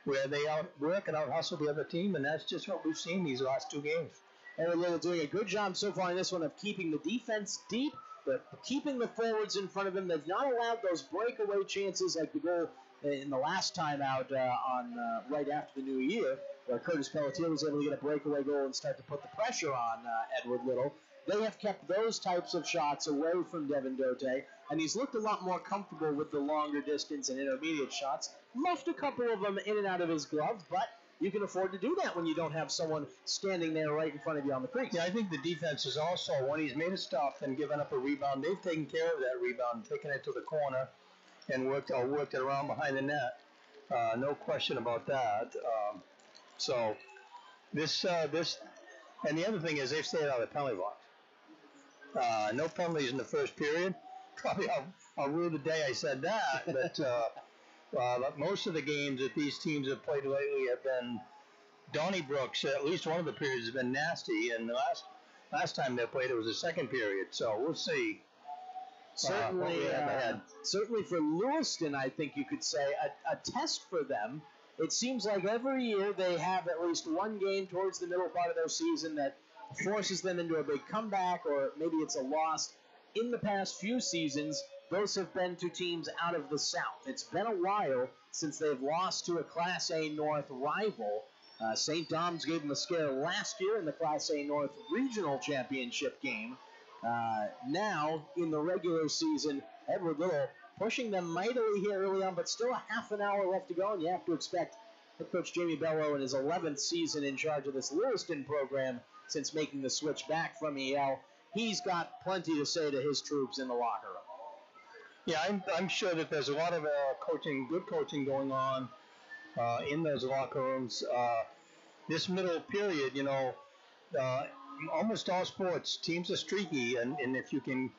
where they outwork and out hustle the other team, and that's just what we've seen these last 2 games. Edward Little doing a good job so far in this one of keeping the defense deep, but keeping the forwards in front of him. They've not allowed those breakaway chances like the goal in the last time out right after the new year, where Curtis Pelletier was able to get a breakaway goal and start to put the pressure on Edward Little. They have kept those types of shots away from Devin Dote, and he's looked a lot more comfortable with the longer distance and intermediate shots. Muffed a couple of them in and out of his glove, but you can afford to do that when you don't have someone standing there right in front of you on the crease. Yeah, I think the defense is also, when he's made a stop and given up a rebound, they've taken care of that rebound, taken it to the corner and worked it around behind the net. No question about that. So this, and the other thing is they've stayed out of the penalty box. No penalties in the first period. Probably I'll rue the day I said that, but most of the games that these teams have played lately have been Donnybrooks. At least one of the periods has been nasty, and the last time they played it was the second period. So we'll see. Certainly for Lewiston, I think you could say a test for them. It seems like every year they have at least one game towards the middle part of their season that forces them into a big comeback, or maybe it's a loss. In the past few seasons, those have been to teams out of the South. It's been a while since they've lost to a Class A North rival. St. Dom's gave them a scare last year in the Class A North Regional Championship game. Now, in the regular season, Edward Little pushing them mightily here early on, but still a half an hour left to go, and you have to expect Head coach Jamie Bello in his 11th season in charge of this Lewiston program since making the switch back from EL. He's got plenty to say to his troops in the locker room. Yeah, I'm sure that there's a lot of good coaching going on in those locker rooms. This middle period, almost all sports, teams are streaky, and if you can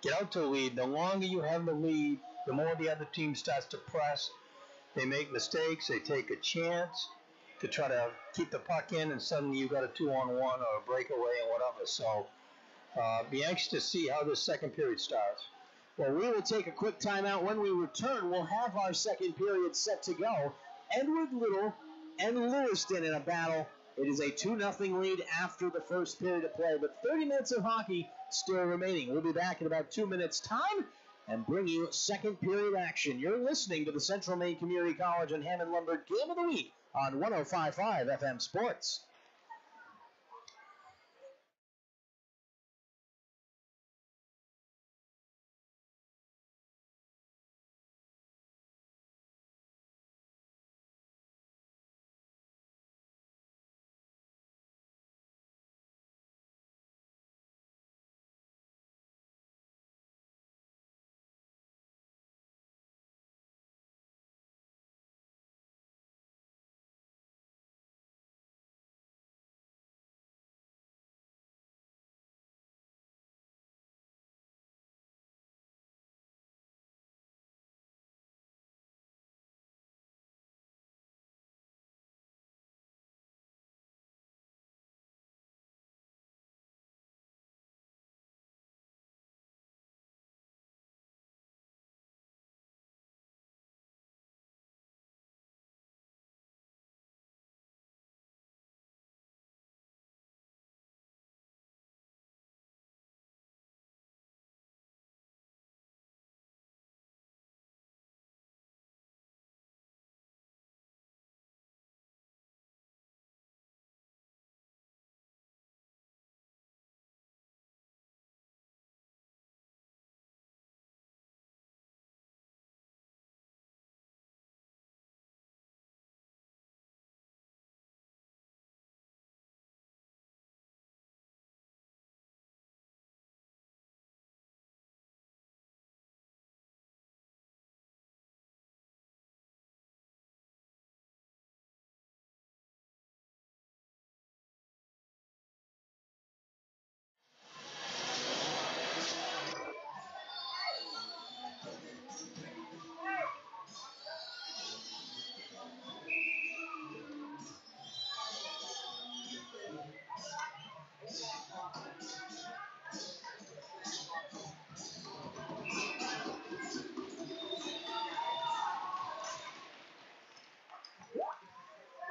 get out to a lead, the longer you have the lead, the more the other team starts to press. They make mistakes, they take a chance to try to keep the puck in, and suddenly you've got a 2-on-1 or a breakaway or whatever. So be anxious to see how this second period starts. Well, we will take a quick timeout. When we return, we'll have our second period set to go. Edward Little and Lewiston in a battle. It is a 2-0 lead after the first period of play, but 30 minutes of hockey still remaining. We'll be back in about 2 minutes' time and bring you second period action. You're listening to the Central Maine Community College and Hammond Lumber Game of the Week on 105.5 FM Sports.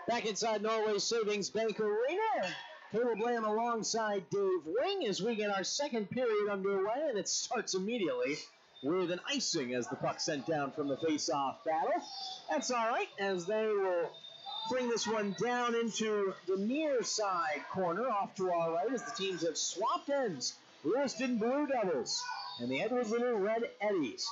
Back inside Norway Savings Bank Arena, Caleb Lamb alongside Dave Wing as we get our second period underway, and it starts immediately with an icing as the puck sent down from the face-off battle. That's all right, as they will bring this one down into the near side corner off to our right as the teams have swapped ends. Lewiston Blue Devils and the Edward Little Red Eddies.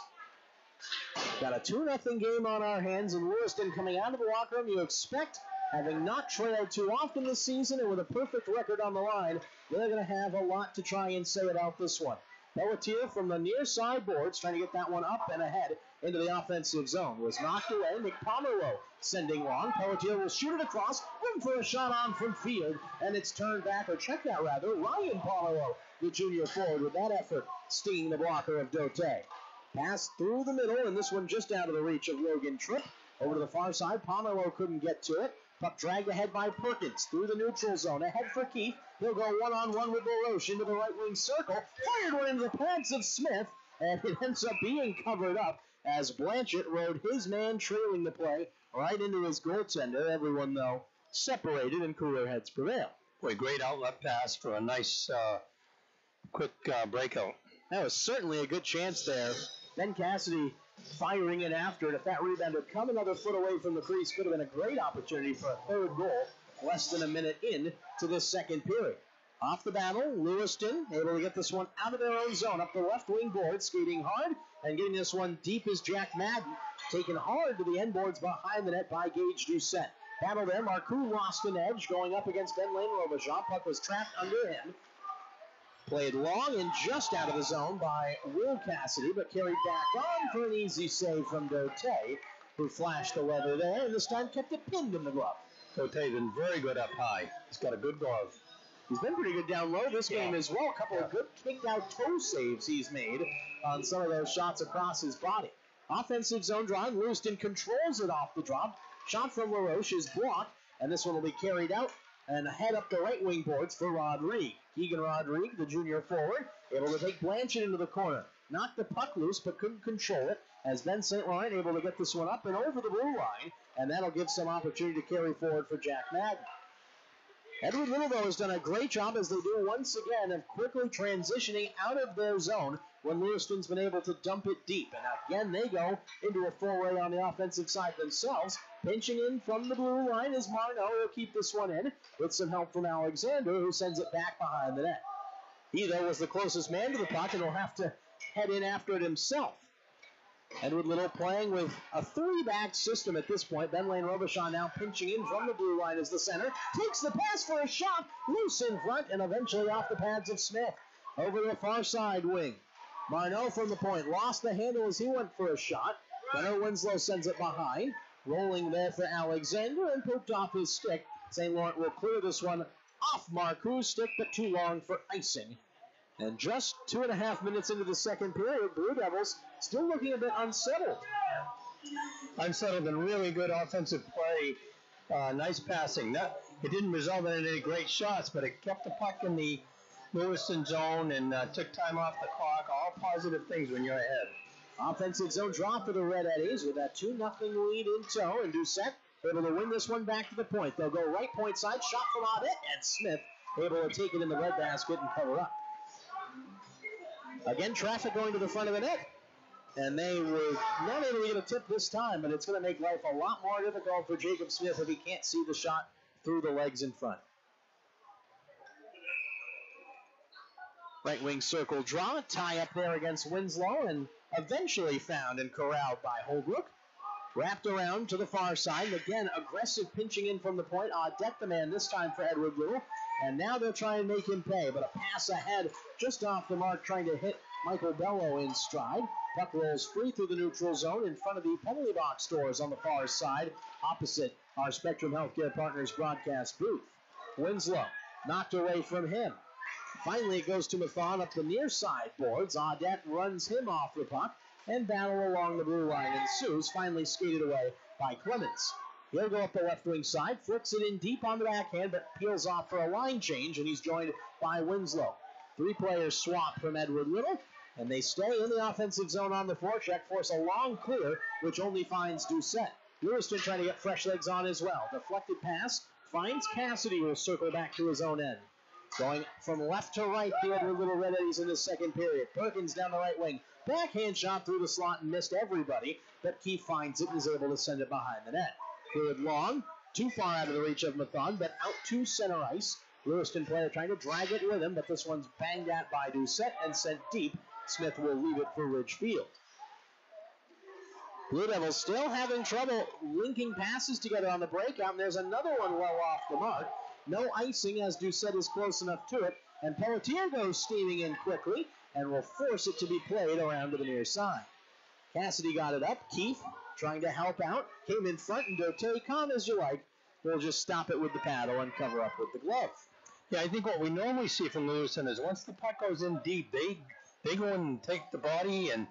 Got a 2-0 game on our hands, and Lewiston coming out of the locker room, you expect, having not trailed too often this season and with a perfect record on the line, they're going to have a lot to try and say about this one. Pelletier from the near side boards, trying to get that one up and ahead into the offensive zone. Was knocked away. Nick Pomeroy sending long. Pelletier will shoot it across. Room for a shot on from field, and it's turned back, or checked out rather. Ryan Pomeroy, the junior forward, with that effort, stinging the blocker of Dote. Pass through the middle, and this one just out of the reach of Logan Tripp. Over to the far side, Pomeroy couldn't get to it. Puck dragged ahead by Perkins through the neutral zone. Ahead for Keith. He'll go one-on-one with LaRoche into the right wing circle. Fired one into the pants of Smith, and it ends up being covered up as Blanchett rode his man trailing the play right into his goaltender. Everyone, though, separated and cooler heads prevail. Boy, great outlet pass for a nice quick breakout. That was certainly a good chance there. Ben Cassidy firing in after it. If that rebound had come another foot away from the crease, could have been a great opportunity for a third goal less than a minute in to this second period. Off the battle, Lewiston able to get this one out of their own zone. Up the left wing board, skating hard, and getting this one deep is Jack Madden. Taken hard to the end boards behind the net by Gage Doucette. battle there. Marcoux lost an edge going up against Ben Lane Robichaud. Puck was trapped under him. Played long and just out of the zone by Will Cassidy, but carried back on for an easy save from Dote, who flashed the leather there, and this time kept it pinned in the glove. Dote's been very good up high. He's got a good glove. He's been pretty good down low this game as well. A couple of good kicked-out toe saves he's made on some of those shots across his body. Offensive zone drive. Lewiston controls it off the drop. Shot from LaRoche is blocked, and this one will be carried out and head up the right wing boards for Rodrigue. Keegan Rodrigue, the junior forward, able to take Blanchett into the corner. Knocked the puck loose, but couldn't control it, as Ben St. Laurent able to get this one up and over the blue line, and that'll give some opportunity to carry forward for Jack Madden. Edward Little, though, has done a great job, as they do once again, of quickly transitioning out of their zone when Lewiston's been able to dump it deep. And again, they go into a foray on the offensive side themselves. Pinching in from the blue line is Marno, who will keep this one in with some help from Alexander, who sends it back behind the net. He, though, was the closest man to the puck and will have to head in after it himself. Edward Little playing with a three-back system at this point. Ben Lane Robichaud now pinching in from the blue line as the center. Takes the pass for a shot. Loose in front and eventually off the pads of Smith. Over the far side wing. Marno from the point. Lost the handle as he went for a shot. Gunnar Winslow sends it behind. Rolling there for Alexander and poked off his stick. St. Laurent will clear this one off Marcoux's stick, but too long for icing. And just 2.5 minutes into the second period, Blue Devils still looking a bit unsettled. Unsettled and really good offensive play. Nice passing. It didn't result in any great shots, but it kept the puck in the Lewiston zone and took time off the clock. All positive things when you're ahead. Offensive zone draw for the Red Eddies with that 2-0 lead in tow, and Doucette able to win this one back to the point. They'll go right point side, shot from Audette, and Smith able to take it in the red basket and cover up. Again, traffic going to the front of the net, and they were not able to get a tip this time, but it's going to make life a lot more difficult for Jacob Smith if he can't see the shot through the legs in front. Right wing circle draw, tie up there against Winslow, and eventually found and corralled by Holbrook. Wrapped around to the far side, and again, aggressive pinching in from the point. Audette the man this time for Edward Little. And now they'll try and make him pay, but a pass ahead just off the mark trying to hit Michael Bello in stride. Puck rolls free through the neutral zone in front of the penalty box doors on the far side, opposite our Spectrum Healthcare Partners broadcast booth. Winslow knocked away from him. Finally, it goes to Mathon up the near side boards. Audette runs him off the puck, and battle along the blue line ensues, finally skated away by Clemens. He'll go up the left wing side, flicks it in deep on the backhand, but peels off for a line change, and he's joined by Winslow. Three players swap from Edward Little, and they stay in the offensive zone on the forecheck, force a long clear, which only finds Doucette. Lewiston trying to get fresh legs on as well. Deflected pass, finds Cassidy, who will circle back to his own end. Going from left to right, the Edward Little Red Eddies in the second period. Perkins down the right wing. Backhand shot through the slot and missed everybody, but Keefe finds it and is able to send it behind the net. Cleared long, too far out of the reach of Mathon, but out to center ice. Lewiston player trying to drag it with him, but this one's banged at by Doucette and sent deep. Smith will leave it for Ridgefield. Blue Devils still having trouble linking passes together on the breakout, and there's another one well off the mark. No icing as Doucette is close enough to it, and Pelletier goes steaming in quickly and will force it to be played around to the near side. Cassidy got it up. Keefe trying to help out, came in front, and Dote, calm as you like, will just stop it with the paddle and cover up with the glove. Yeah, I think what we normally see from Lewiston is once the puck goes in deep, they go and take the body and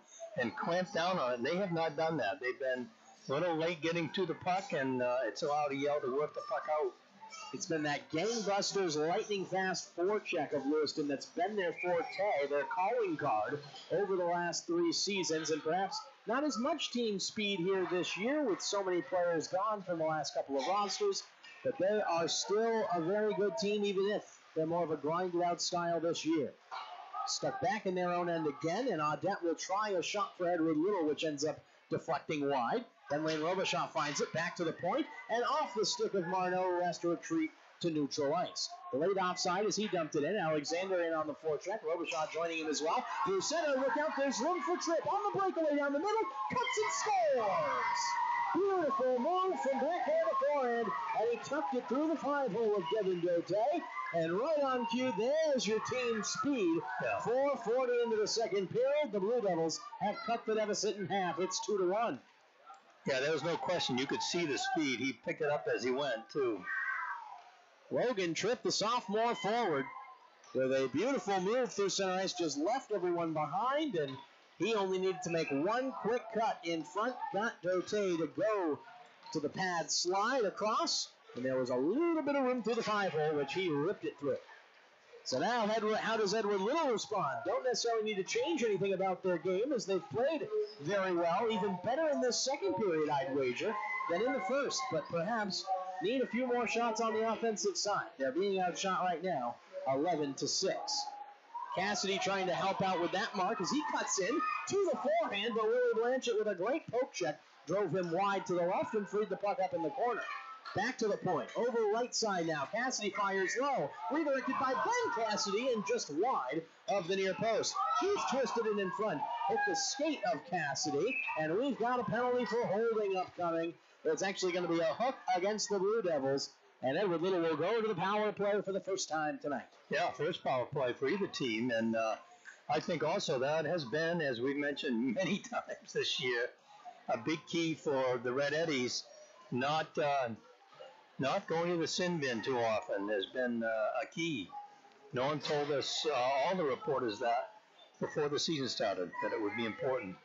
clamp down on it. They have not done that. They've been a little late getting to the puck, and it's allowed Yale to work the puck out. It's been that gangbusters, lightning-fast forecheck of Lewiston that's been their forte, their calling card, over the last 3 seasons, and perhaps not as much team speed here this year with so many players gone from the last couple of rosters, but they are still a very good team, even if they're more of a grinded-out style this year. Stuck back in their own end again, and Audette will try a shot for Edward Little, which ends up deflecting wide. Then Lane Robichaud finds it back to the point, and off the stick of Marno, who has to retreat to neutral ice. The late offside as he dumped it in. Alexander in on the forecheck. Robichaud joining him as well. Through center, look out, there's room for Tripp. On the breakaway down the middle, cuts and scores! Beautiful move from backhand to forehand, and he tucked it through the 5-hole of Devin Dote. And right on cue, there's your team speed. Yeah. 4:40 into the second period. The Blue Devils have cut the deficit in half. It's 2-1. Yeah, there was no question. You could see the speed. He picked it up as he went, too. Logan Tripp, the sophomore forward, with a beautiful move through center ice, just left everyone behind, and he only needed to make one quick cut in front. Got Dote to go to the pad slide across, and there was a little bit of room through the 5-hole, which he ripped it through. So now, how does Edward Little respond? Don't necessarily need to change anything about their game, as they've played very well, even better in this second period, I'd wager, than in the first, but perhaps need a few more shots on the offensive side. They're being outshot right now, 11-6. Cassidy trying to help out with that mark as he cuts in to the forehand, but Willie Blanchett with a great poke check drove him wide to the left and freed the puck up in the corner. Back to the point, over right side now. Cassidy fires low, redirected by Ben Cassidy and just wide of the near post. He's twisted it in front, hit the skate of Cassidy, and we've got a penalty for holding upcoming. It's actually going to be a hook against the Blue Devils, and Edward Little will go to the power play for the first time tonight. Yeah, first power play for either team, and I think also that has been, as we've mentioned many times this year, a big key for the Red Eddies not going to the sin bin too often has been a key. No one told us, all the reporters, that before the season started, that it would be important.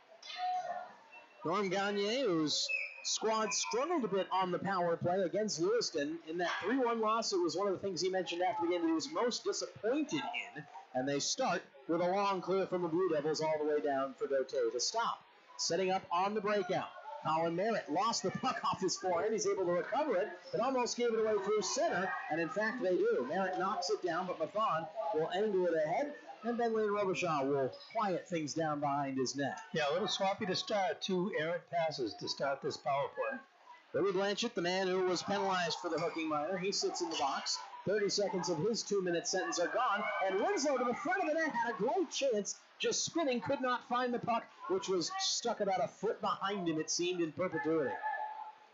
Norm Gagne, whose squad struggled a bit on the power play against Lewiston. In that 3-1 loss, it was one of the things he mentioned after the game that he was most disappointed in. And they start with a long clear from the Blue Devils all the way down for Dote to stop. Setting up on the breakout. Colin Merritt lost the puck off his forehand. He's able to recover it, but almost gave it away through center. And in fact, they do. Merritt knocks it down, but Mathon will angle it ahead. And then Lane Robichaud will quiet things down behind his net. Yeah, a little sloppy to start. 2 errant passes to start this power play. Billy Blanchett, the man who was penalized for the hooking minor, he sits in the box. 30 seconds of his 2-minute sentence are gone. And Winslow to the front of the net had a great chance. Just spinning, could not find the puck, which was stuck about a foot behind him, it seemed, in perpetuity.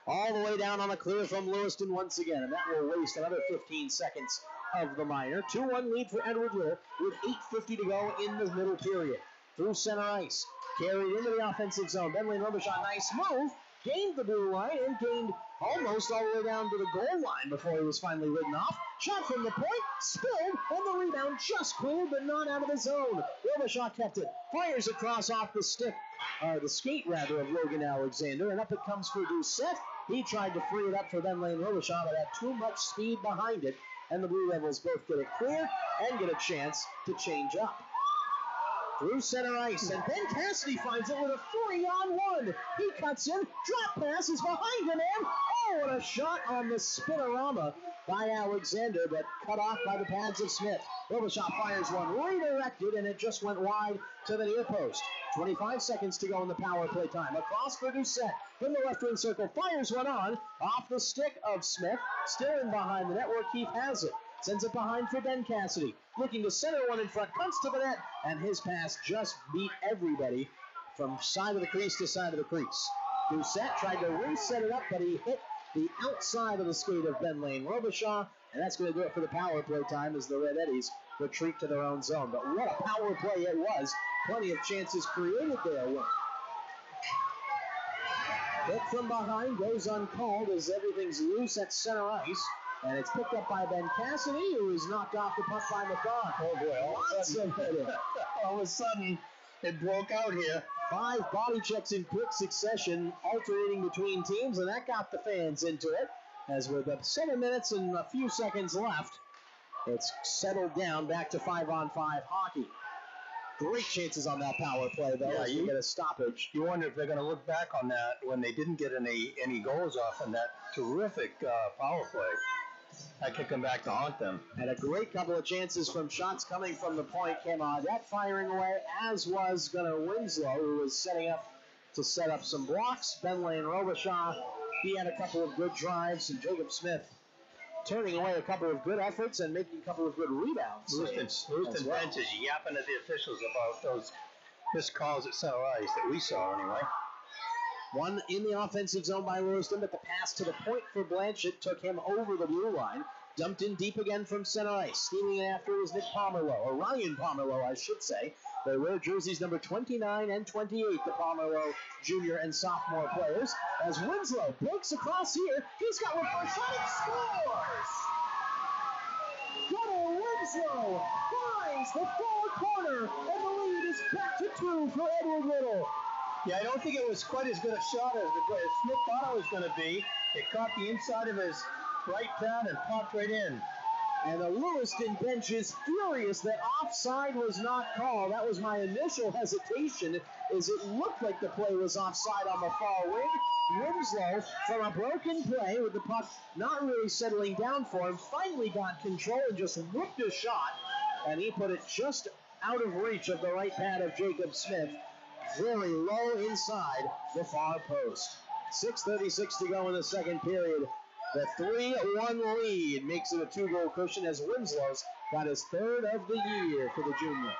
All the way down on a clear from Lewiston once again, and that will waste another 15 seconds of the minor. 2-1 lead for Edward Little with 8:50 to go in the middle period. Through center ice, carried into the offensive zone. Bentley Robichaud, nice move, gained the blue line and gained almost all the way down to the goal line before he was finally ridden off. Shot from the point, spilled, and the rebound just cleared, but not out of the zone. Robichaud kept it, fires across off the stick, the skate rather, of Logan Alexander, and up it comes for Doucette. He tried to free it up for Ben Lane Robichaud, but had too much speed behind it, and the Blue Devils both get it clear and get a chance to change up. Through center ice, and Ben Cassidy finds it with a 3-on-1. He cuts in, drop pass is behind him, and oh, what a shot on the spinorama by Alexander, but cut off by the pads of Smith. Robichaud fires one, redirected, and it just went wide to the near post. 25 seconds to go in the power play time. Across for Doucette from the left wing circle, fires one on, off the stick of Smith, still in behind the net where Keith has it. Sends it behind for Ben Cassidy. Looking to center one in front, comes to the net, and his pass just beat everybody from side of the crease to side of the crease. Doucette tried to reset it up, but he hit the outside of the skate of Ben Lane Robichaud, and that's going to do it for the power play time as the Red Eddies retreat to their own zone. But what a power play it was. Plenty of chances created there. Hit from behind goes uncalled as everything's loose at center ice. And it's picked up by Ben Cassidy, who is knocked off the puck by Mathon. Oh, boy. All of a sudden, it broke out here. 5 body checks in quick succession, alternating between teams, and that got the fans into it. As with 7 minutes and a few seconds left, it's settled down back to 5-on-5 hockey. Great chances on that power play, though, as you get a stoppage. You wonder if they're going to look back on that when they didn't get any goals off in that terrific power play. That could come back to haunt them. And a great couple of chances from shots coming from the point came on. That firing away, as was Gunnar Winslow, who was setting up to set up some blocks. Ben Lane Robichaud, he had a couple of good drives, and Jacob Smith turning away a couple of good efforts and making a couple of good rebounds. Lewiston bench is yapping at the officials about those missed calls at center ice that we saw anyway. One in the offensive zone by Lewiston, but the pass to the point for Blanchett took him over the blue line. Dumped in deep again from center ice. Stealing it after was Nick Pomerleau, or Ryan Pomerleau, I should say. They wear jerseys number 29 and 28, the Pomerleau junior and sophomore players. As Winslow breaks across here, he's got one for a shot and scores! Gunnar Winslow finds the far corner, and the lead is back to 2 for Edward Little. Yeah, I don't think it was quite as good a shot as Smith thought it was going to be. It caught the inside of his right pad and popped right in. And the Lewiston bench is furious that offside was not called. That was my initial hesitation, as it looked like the play was offside on the far wing. Winslow, from a broken play with the puck not really settling down for him, finally got control and just whipped a shot. And he put it just out of reach of the right pad of Jacob Smith. Very low inside the far post. 6:36 to go in the second period. The 3-1 lead makes it a 2-goal cushion as Winslow's got his third of the year for the junior.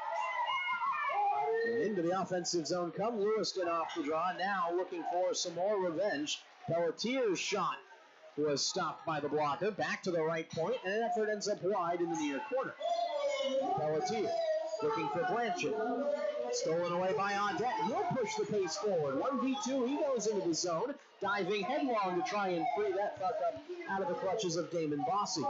And into the offensive zone come Lewiston off the draw. Now looking for some more revenge. Pelletier's shot was stopped by the blocker. Back to the right point, and an effort ends up wide in the near corner. Pelletier looking for Blanchett. Stolen away by Audette. He'll push the pace forward. 1v2, he goes into the zone, diving headlong to try and free that puck up out of the clutches of Damon Bossy.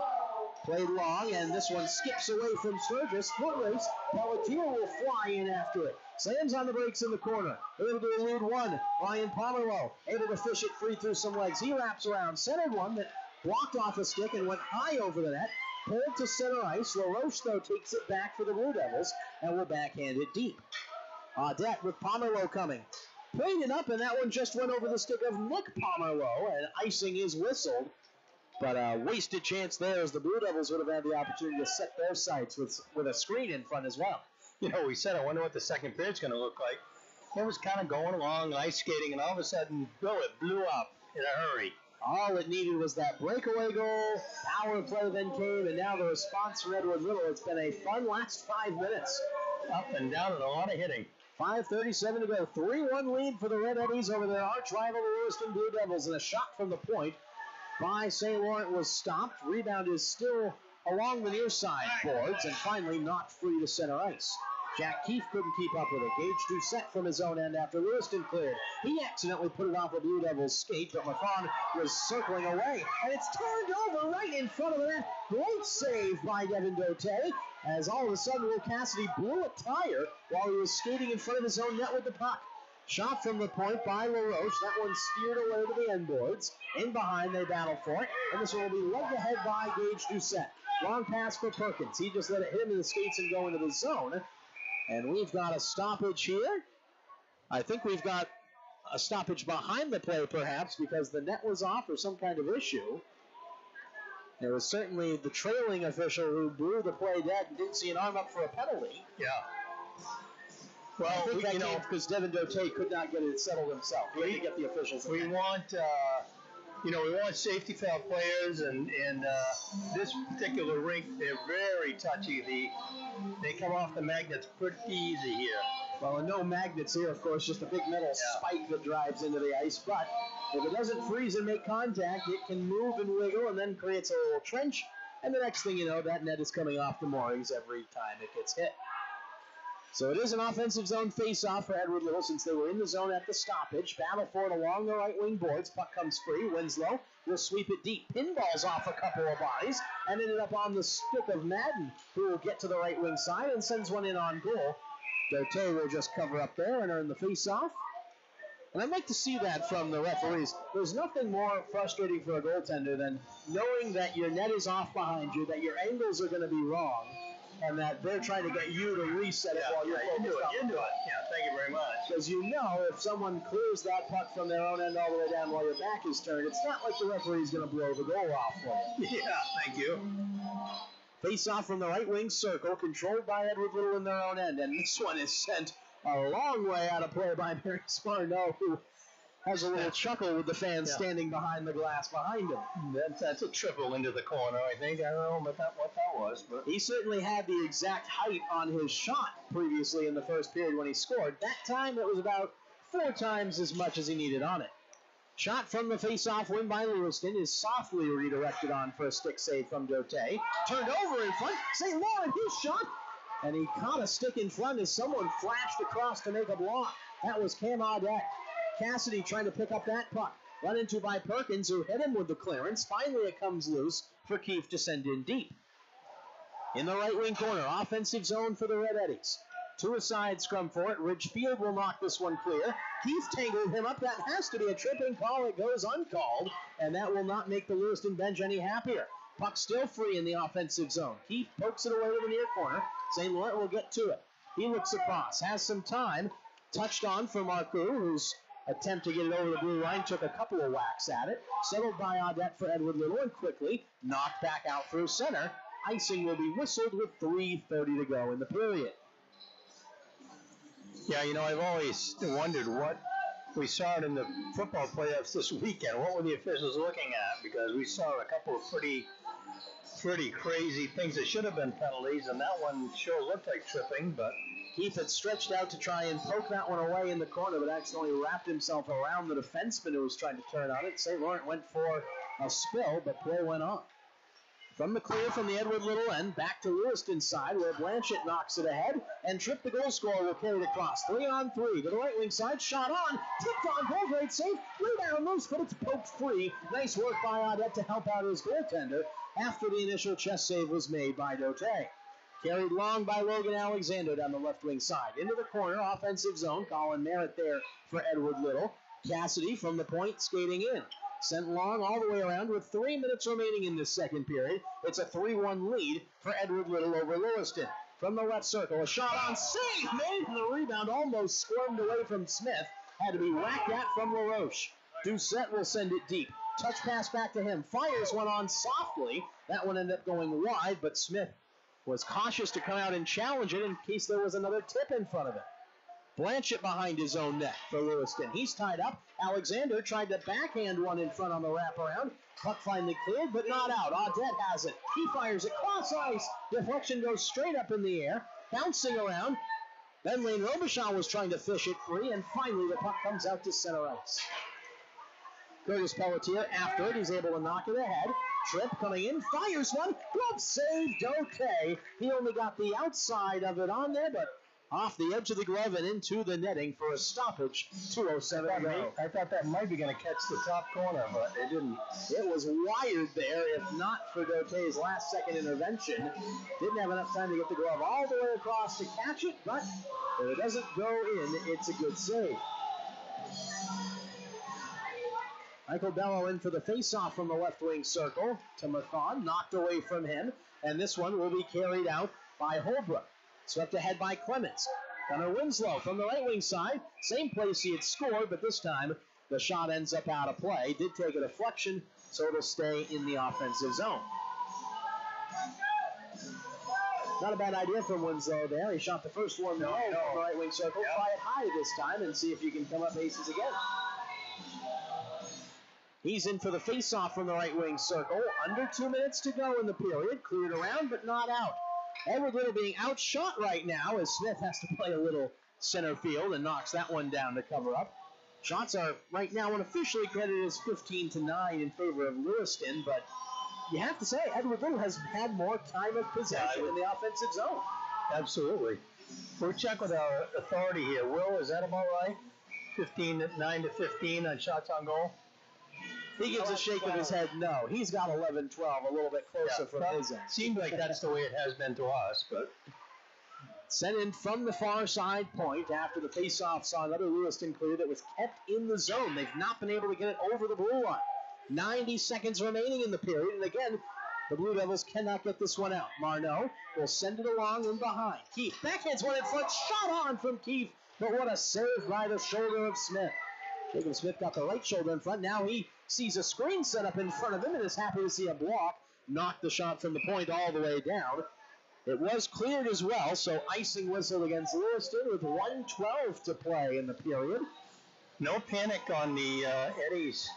Played long, and this one skips away from Sturgis. Foot race. Pelletier will fly in after it. Slams on the brakes in the corner. Able to elude one. Ryan Pomerleau able to fish it free through some legs. He wraps around. Centered one that blocked off a stick and went high over the net. Pulled to center ice. LaRoche, though, takes it back for the Blue Devils and will backhand it deep. Audette with Pomerleau coming. Played it up, and that one just went over the stick of Nick Pomerleau, and icing is whistled. But a wasted chance there, as the Blue Devils would have had the opportunity to set their sights with a screen in front as well. You know, we said, I wonder what the second period's going to look like. It was kind of going along, ice skating, and all of a sudden, it blew up in a hurry. All it needed was that breakaway goal. Power play then came, and now the response from Edward Little. It's been a fun last 5 minutes. Up and down and a lot of hitting. 5:37 to go. 3-1 lead for the Red Eddies over their arch rival, the Lewiston Blue Devils, and a shot from the point by St. Laurent was stopped. Rebound is still along the near side boards and finally knocked free to center ice. Jack Keefe couldn't keep up with it. Gage Doucette from his own end after Lewiston cleared. He accidentally put it off a Blue Devils skate, but Mathon was circling away, and it's turned over right in front of the net. Great save by Devin Dote, as all of a sudden Will Cassidy blew a tire while he was skating in front of his own net with the puck. Shot from the point by LaRoche. That one steered away to the end boards. In behind, they battle for it, and this one will be lugged ahead by Gage Doucette. Long pass for Perkins. He just let it hit him in the skates and go into the zone. And we've got a stoppage here. I think we've got a stoppage behind the play, perhaps, because the net was off or some kind of issue. There was certainly the trailing official who blew the play dead and didn't see an arm up for a penalty. Yeah. Well, I think that came because Devin Dote could not get it settled himself. He had to get the officials. We want, we want safety for our players, and this particular rink, they're very touchy. They come off the magnets pretty easy here. Well, and no magnets here, of course, just a big metal spike that drives into the ice. But if it doesn't freeze and make contact, it can move and wiggle and then creates a little trench. And the next thing you know, that net is coming off the moorings every time it gets hit. So it is an offensive zone face-off for Edward Little since they were in the zone at the stoppage. Battle for it along the right wing boards. Puck comes free. Winslow will sweep it deep. Pinballs off a couple of bodies and ended up on the stick of Madden, who will get to the right wing side and sends one in on goal. Dote will just cover up there and earn the face-off. And I'd like to see that from the referees. There's nothing more frustrating for a goaltender than knowing that your net is off behind you, that your angles are going to be wrong, and that they're trying to get you to reset it while you're focused on You do it. Yeah, thank you very much. Because you know if someone clears that puck from their own end all the way down while your back is turned, it's not like the referee's going to blow the goal off for you. Yeah, thank you. Face off from the right wing circle, controlled by Edward Little in their own end. And this one is sent a long way out of play by Barry Sparno, who has a little chuckle with the fans standing behind the glass behind him. That's a triple into the corner, I think. I don't know what that was. But he certainly had the exact height on his shot previously in the first period when he scored. That time it was about 4 times as much as he needed on it. Shot from the face-off win by Lewiston is softly redirected on for a stick save from Dote. Turned over in front. St. Laurent, his shot. And he caught a stick in front as someone flashed across to make a block. That was Cam Audette. Cassidy trying to pick up that puck. Run into by Perkins, who hit him with the clearance. Finally, it comes loose for Keefe to send in deep. In the right wing corner, offensive zone for the Red Eddies. 2-a-side scrum for it. Ridgefield will knock this one clear. Keefe tangled him up. That has to be a tripping call. It goes uncalled, and that will not make the Lewiston bench any happier. Puck still free in the offensive zone. Keefe pokes it away to the near corner. St. Laurent will get to it. He looks across, has some time. Touched on for Marcoux, whose attempt to get it over the blue line took a couple of whacks at it. Settled by Audette for Edward Little, and quickly knocked back out through center. Icing will be whistled with 3:30 to go in the period. Yeah, you know, I've always wondered what we saw in the football playoffs this weekend. What were the officials looking at? Because we saw a couple of pretty crazy things that should have been penalties, and that one sure looked like tripping, but Keefe had stretched out to try and poke that one away in the corner, but accidentally wrapped himself around the defenseman who was trying to turn on it. St. Laurent went for a spill, but play went on. From the clear from the Edward Little end, back to Lewiston's side, where Blanchett knocks it ahead, and Tripp, the goal scorer, will carry it across. 3-on-3 to the right wing side, shot on, tipped on, goal grade save, rebound loose, but it's poked free. Nice work by Audette to help out his goaltender after the initial chest save was made by Dote. Carried long by Logan Alexander down the left wing side. Into the corner, offensive zone, Colin Merritt there for Edward Little. Cassidy from the point, skating in. Sent long all the way around with 3 minutes remaining in this second period. It's a 3-1 lead for Edward Little over Lewiston. From the left circle, a shot on, save made, and the rebound almost squirmed away from Smith. Had to be whacked at from LaRoche. Doucette will send it deep. Touch pass back to him. Fires one on softly. That one ended up going wide, but Smith was cautious to come out and challenge it in case there was another tip in front of it. Blanchett behind his own net for Lewiston. He's tied up. Alexander tried to backhand one in front on the wraparound. Puck finally cleared, but not out. Audette has it. He fires it cross ice. Deflection goes straight up in the air, bouncing around. Then Lane Robichaud was trying to fish it free, and finally the puck comes out to center ice. Curtis Pelletier, after it, he's able to knock it ahead. Tripp coming in, fires one. Glove save, Dote. He only got the outside of it on there, but off the edge of the glove and into the netting for a stoppage. 2:07 to go. I thought that might be going to catch the top corner, but it didn't. It was wired there, if not for Dote's last-second intervention. Didn't have enough time to get the glove all the way across to catch it, but if it doesn't go in, it's a good save. Michael Bello in for the face-off from the left wing circle to Mathon, knocked away from him, and this one will be carried out by Holbrook. Swept ahead by Clements. Gunnar Winslow from the right wing side. Same place he had scored, but this time the shot ends up out of play. Did take a deflection, so it'll stay in the offensive zone. Not a bad idea from Winslow there. He shot the first one low from the right wing circle. Yep. Try it high this time and see if you can come up aces again. He's in for the face-off from the right wing circle. Under 2 minutes to go in the period. Cleared around, but not out. Edward Little being outshot right now as Smith has to play a little center field and knocks that one down to cover up. Shots are right now unofficially credited as 15-9 in favor of Lewiston, but you have to say Edward Little has had more time of possession in the offensive zone. Absolutely. We'll check with our authority here. Will, is that about right? 9 to 15 on shots on goal? He gives a shake of his head, no. He's got 11-12, a little bit closer from his end. Seems like that's the way it has been to us, but... Sent in from the far side point after the face-off saw another Lewiston clear that was kept in the zone. They've not been able to get it over the blue line. 90 seconds remaining in the period, and again, the Blue Devils cannot get this one out. Marneau will send it along and behind. Keefe backhands one in front, shot on from Keefe, but what a save by the shoulder of Smith. Jacob Smith got the right shoulder in front. Now he sees a screen set up in front of him and is happy to see a block. Knocked the shot from the point all the way down. It was cleared as well, so icing whistle against Lewiston with 1:12 to play in the period. No panic on the Eddies.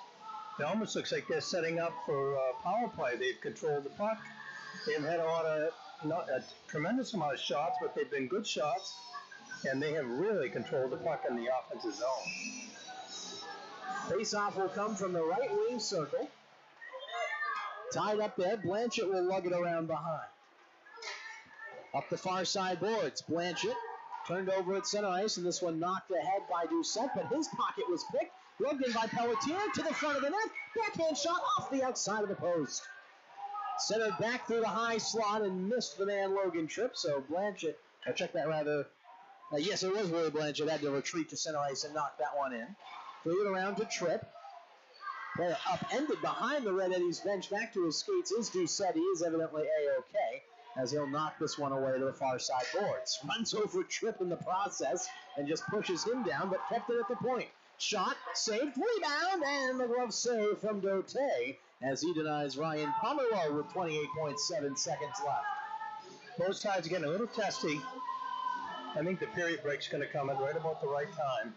It almost looks like they're setting up for power play. They've controlled the puck. They've had a tremendous amount of shots, but they've been good shots. and they have really controlled the puck in the offensive zone. Face-off will come from the right wing circle. Tied up there, Blanchett will lug it around behind. Up the far side boards, Blanchett turned over at center ice, and this one knocked ahead by Doucette, but his pocket was picked. Lugged in by Pelletier to the front of the net. Backhand shot off the outside of the post. Centered back through the high slot and missed the man Logan Tripp, so Blanchett, yes, it was Willie Blanchett, had to retreat to center ice and knock that one in. Threw it around to Tripp. Player upended behind the Red Eddie's bench. Back to his skates is Doucette. He is evidently A-OK as he'll knock this one away to the far side boards. Runs over Tripp in the process and just pushes him down, but kept it at the point. Shot, saved, rebound, and the glove save from Dote as he denies Ryan Pomeroy with 28.7 seconds left. Both sides getting a little testy. I think the period break's going to come at right about the right time.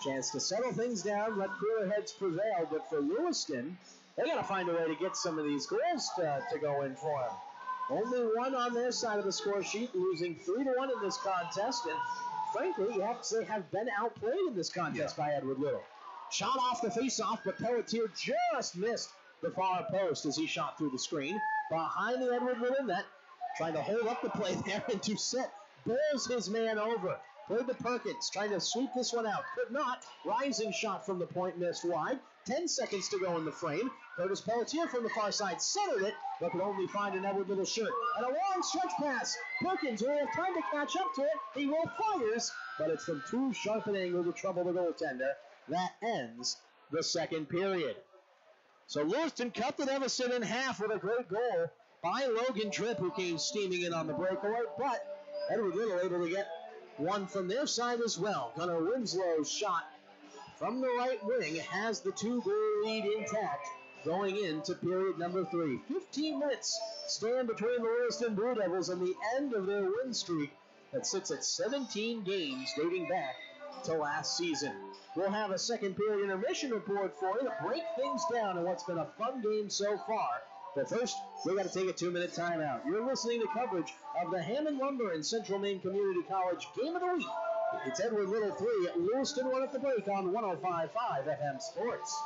Chance to settle things down, let cooler heads prevail, but for Lewiston, they got to find a way to get some of these goals to go in for them. Only one on their side of the score sheet, losing 3-1 in this contest, and frankly, you have to say have been outplayed in this contest by Edward Little. Shot off the face-off, but Pelletier just missed the far post as he shot through the screen. Behind the Edward Little net, trying to hold up the play there, and Doucette bowls his man over. Played to Perkins, trying to sweep this one out. Could not. Rising shot from the point, missed wide. 10 seconds to go in the frame. Curtis Pelletier from the far side centered it, but could only find an Edward Little shirt. And a long stretch pass. Perkins will have time to catch up to it. He will fires, but it's from too sharp an angle to trouble the goaltender. That ends the second period. So Lewiston cut the deficit in half with a great goal by Logan Tripp, who came steaming in on the breakaway, but Edward Little able to get one from their side as well. Gunnar Winslow's shot from the right wing has the 2-goal lead intact going into period number 3. 15 minutes stand between the Lewiston Blue Devils and the end of their win streak that sits at 17 games dating back to last season. We'll have a second period intermission report for you to break things down in what's been a fun game so far. But first, we got to take a 2-minute timeout. You're listening to coverage of the Hammond Lumber and Central Maine Community College Game of the Week. It's Edward Little 3, Lewiston 1 at the break on 105.5 FM Sports.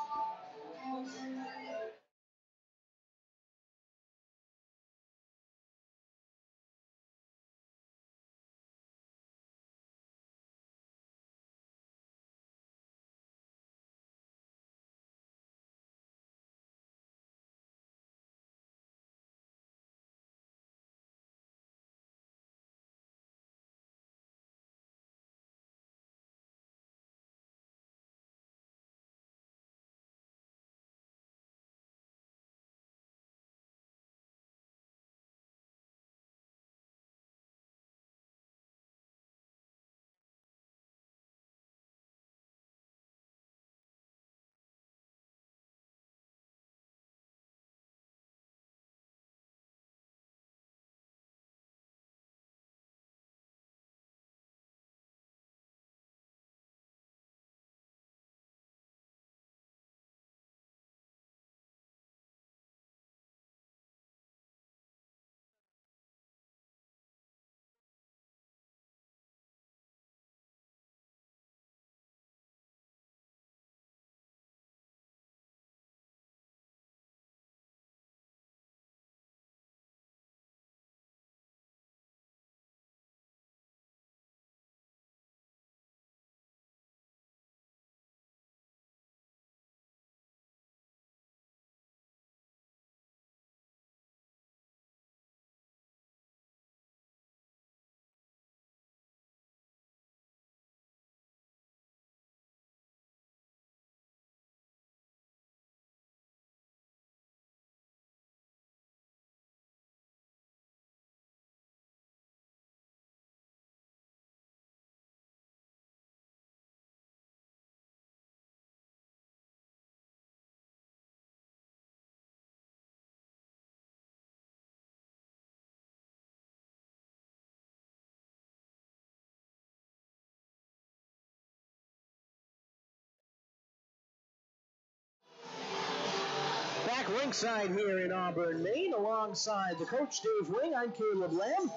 Back ringside here in Auburn, Maine, alongside the coach Dave Wing. I'm Caleb Lamb.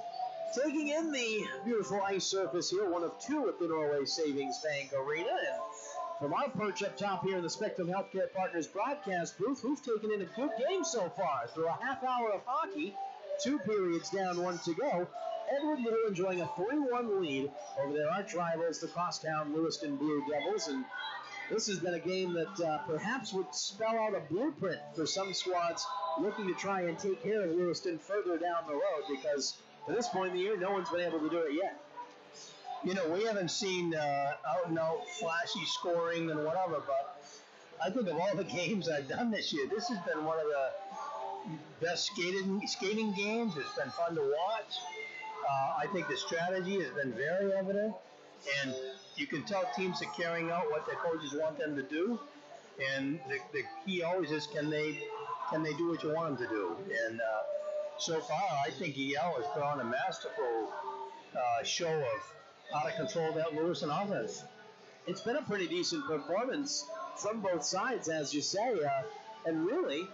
Taking in the beautiful ice surface here, one of two at the Norway Savings Bank Arena. And from our perch up top here in the Spectrum Healthcare Partners broadcast booth, we've taken in a good game so far. Through a half hour of hockey, 2 periods down, 1 to go. Edward Little enjoying a 3-1 lead over their arch rivals, the crosstown Lewiston Blue Devils. And this has been a game that perhaps would spell out a blueprint for some squads looking to try and take care of Lewiston further down the road, because to this point in the year, no one's been able to do it yet. You know, we haven't seen out-and-out flashy scoring and whatever, but I think of all the games I've done this year, this has been one of the best skating games. It's been fun to watch. I think the strategy has been very evident, and you can tell teams are carrying out what their coaches want them to do, and the key always is can they do what you want them to do. And so far, I think EL has put on a masterful show of how to control that Lewiston offense. It's been a pretty decent performance from both sides, as you say, and really,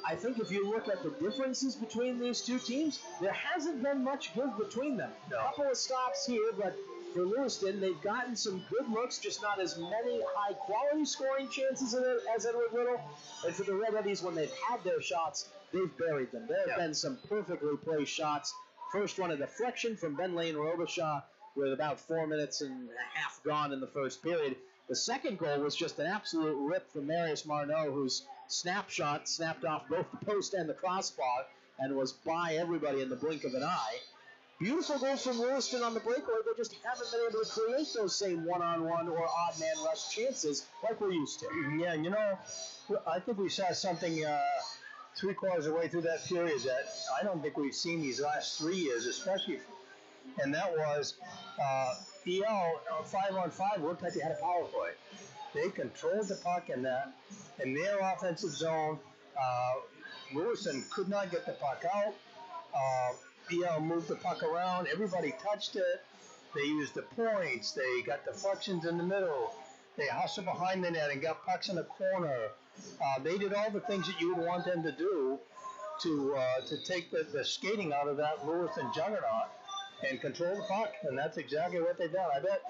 I think if you look at the differences between these two teams, there hasn't been much good between them. No. A couple of stops here, but for Lewiston, they've gotten some good looks, just not as many high-quality scoring chances as Edward Little. And for the Red Eddies, when they've had their shots, they've buried them. There have been some perfectly placed shots. First one, a deflection from Ben Lane Robichaud with about 4 minutes and a half gone in the first period. The second goal was just an absolute rip from Marius Marneau, whose snapshot snapped off both the post and the crossbar and was by everybody in the blink of an eye. Beautiful goal from Lewiston on the breakaway. They just haven't been able to create those same one-on-one or odd-man rush chances like we're used to. Yeah, you know, I think we saw something 3/4 of the way through that period that I don't think we've seen these last 3 years, especially, and that was EL 5-on-5 looked like they had a power play. They controlled the puck in their offensive zone. Lewiston could not get the puck out. EL moved the puck around. Everybody touched it. They used the points. They got deflections in the middle. They hustled behind the net and got pucks in the corner. They did all the things that you would want them to do to take the skating out of that Lewiston juggernaut and control the puck. And that's exactly what they've done. I bet,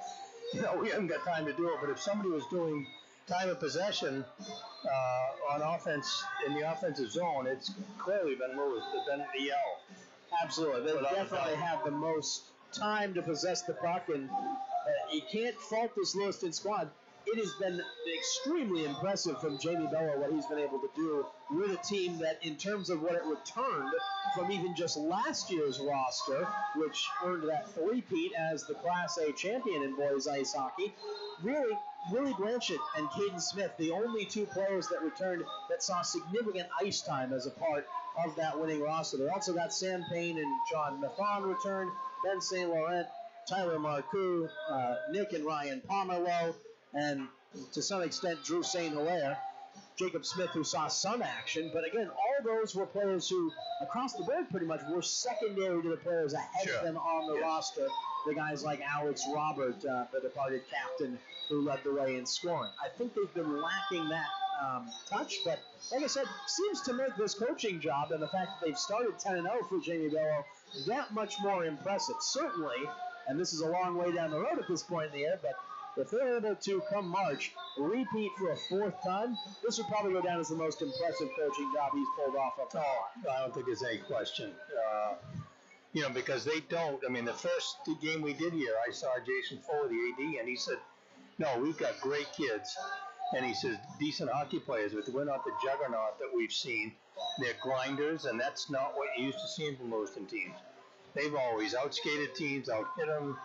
we haven't got time to do it, but if somebody was doing time of possession on offense in the offensive zone, it's clearly been EL. Absolutely. They definitely have the most time to possess the puck, and you can't fault this Lewiston squad. It has been extremely impressive from Jamie Bello what he's been able to do with a team that, in terms of what it returned from even just last year's roster, which earned that three-peat as the Class A champion in boys ice hockey, really, Willie Blanchett and Caden Smith, the only two players that returned that saw significant ice time as a part of that winning roster. They also got Sam Payne and John Mathon returned, Ben St. Laurent, Tyler Marcoux, Nick and Ryan Pomerleau, and to some extent Drew St. Hilaire, Jacob Smith, who saw some action. But again, all those were players who, across the board pretty much, were secondary to the players ahead of them on the roster. The guys like Alex Robert, the departed captain, who led the way in scoring. I think they've been lacking that touch, but like I said, seems to make this coaching job and the fact that they've started 10-0 for Jamie Bello that much more impressive. Certainly, and this is a long way down the road at this point in the year, but if they're able to, come March, repeat for a fourth time, this would probably go down as the most impressive coaching job he's pulled off of. Oh, I don't think there's any question. Because they don't. I mean, the first game we did here, I saw Jason Fuller, the AD, and he said, no, we've got great kids. And he says, decent hockey players, but we're not the juggernaut that we've seen. They're grinders, and that's not what you used to see from Lewiston teams. They've always outskated teams, out-hit them,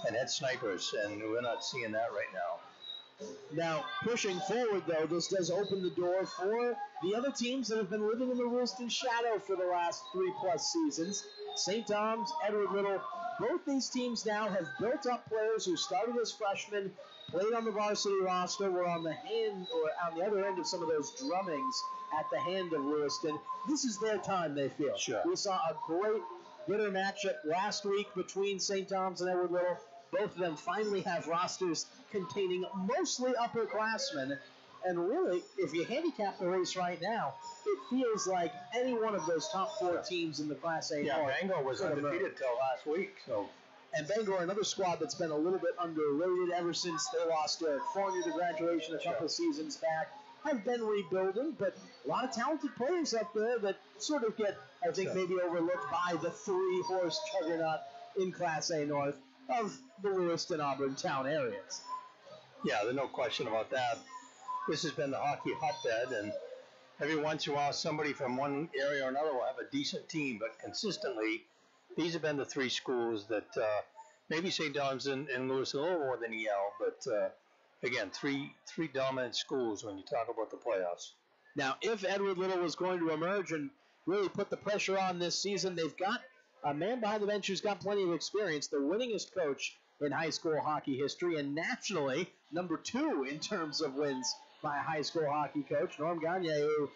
and had snipers, and we're not seeing that right now. Now, pushing forward, though, this does open the door for the other teams that have been living in the Lewiston shadow for the last 3+ seasons. St. Thomas, Edward Little, both these teams now have built up players who started as freshmen, played on the varsity roster, were on the hand or on the other end of some of those drummings at the hand of Lewiston. This is their time, they feel. Sure. We saw a great bitter matchup last week between St. Thomas and Edward Little. Both of them finally have rosters containing mostly upperclassmen. And really, if you handicap the race right now, it feels like any one of those top 4 teams in the Class A North. Bangor was undefeated till last week. So, and Bangor, another squad that's been a little bit underrated ever since they lost Eric Fournier to graduation a couple seasons back, have been rebuilding, but a lot of talented players up there that sort of get, I think, maybe overlooked by the 3-horse juggernaut in Class A North of the Lewiston, Auburn town areas. Yeah, there's no question about that. This has been the hockey hotbed, and every once in a while somebody from one area or another will have a decent team, but consistently, these have been the 3 schools that maybe St. John's and Lewiston a little more than EL, but again, three dominant schools when you talk about the playoffs. Now, if Edward Little was going to emerge and really put the pressure on this season, they've got a man behind the bench who's got plenty of experience, the winningest coach in high school hockey history, and nationally, number 2 in terms of wins by a high school hockey coach, Norm Gagne, who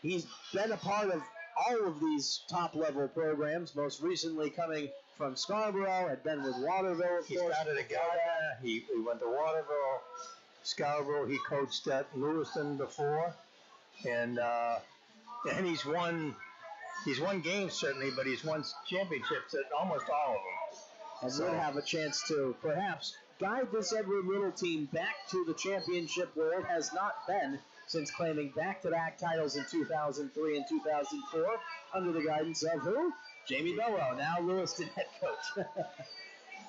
he's been a part of all of these top-level programs, most recently coming from Scarborough, had been with Waterville, of course. He started at Ghana, he went to Waterville, Scarborough, he coached at Lewiston before, and he's won games certainly, but he's won championships at almost all of them. And would have a chance to perhaps guide this Edward Little team back to the championship where it has not been since claiming back-to-back titles in 2003 and 2004 under the guidance of who? Jamie Bellow, now Lewiston head coach.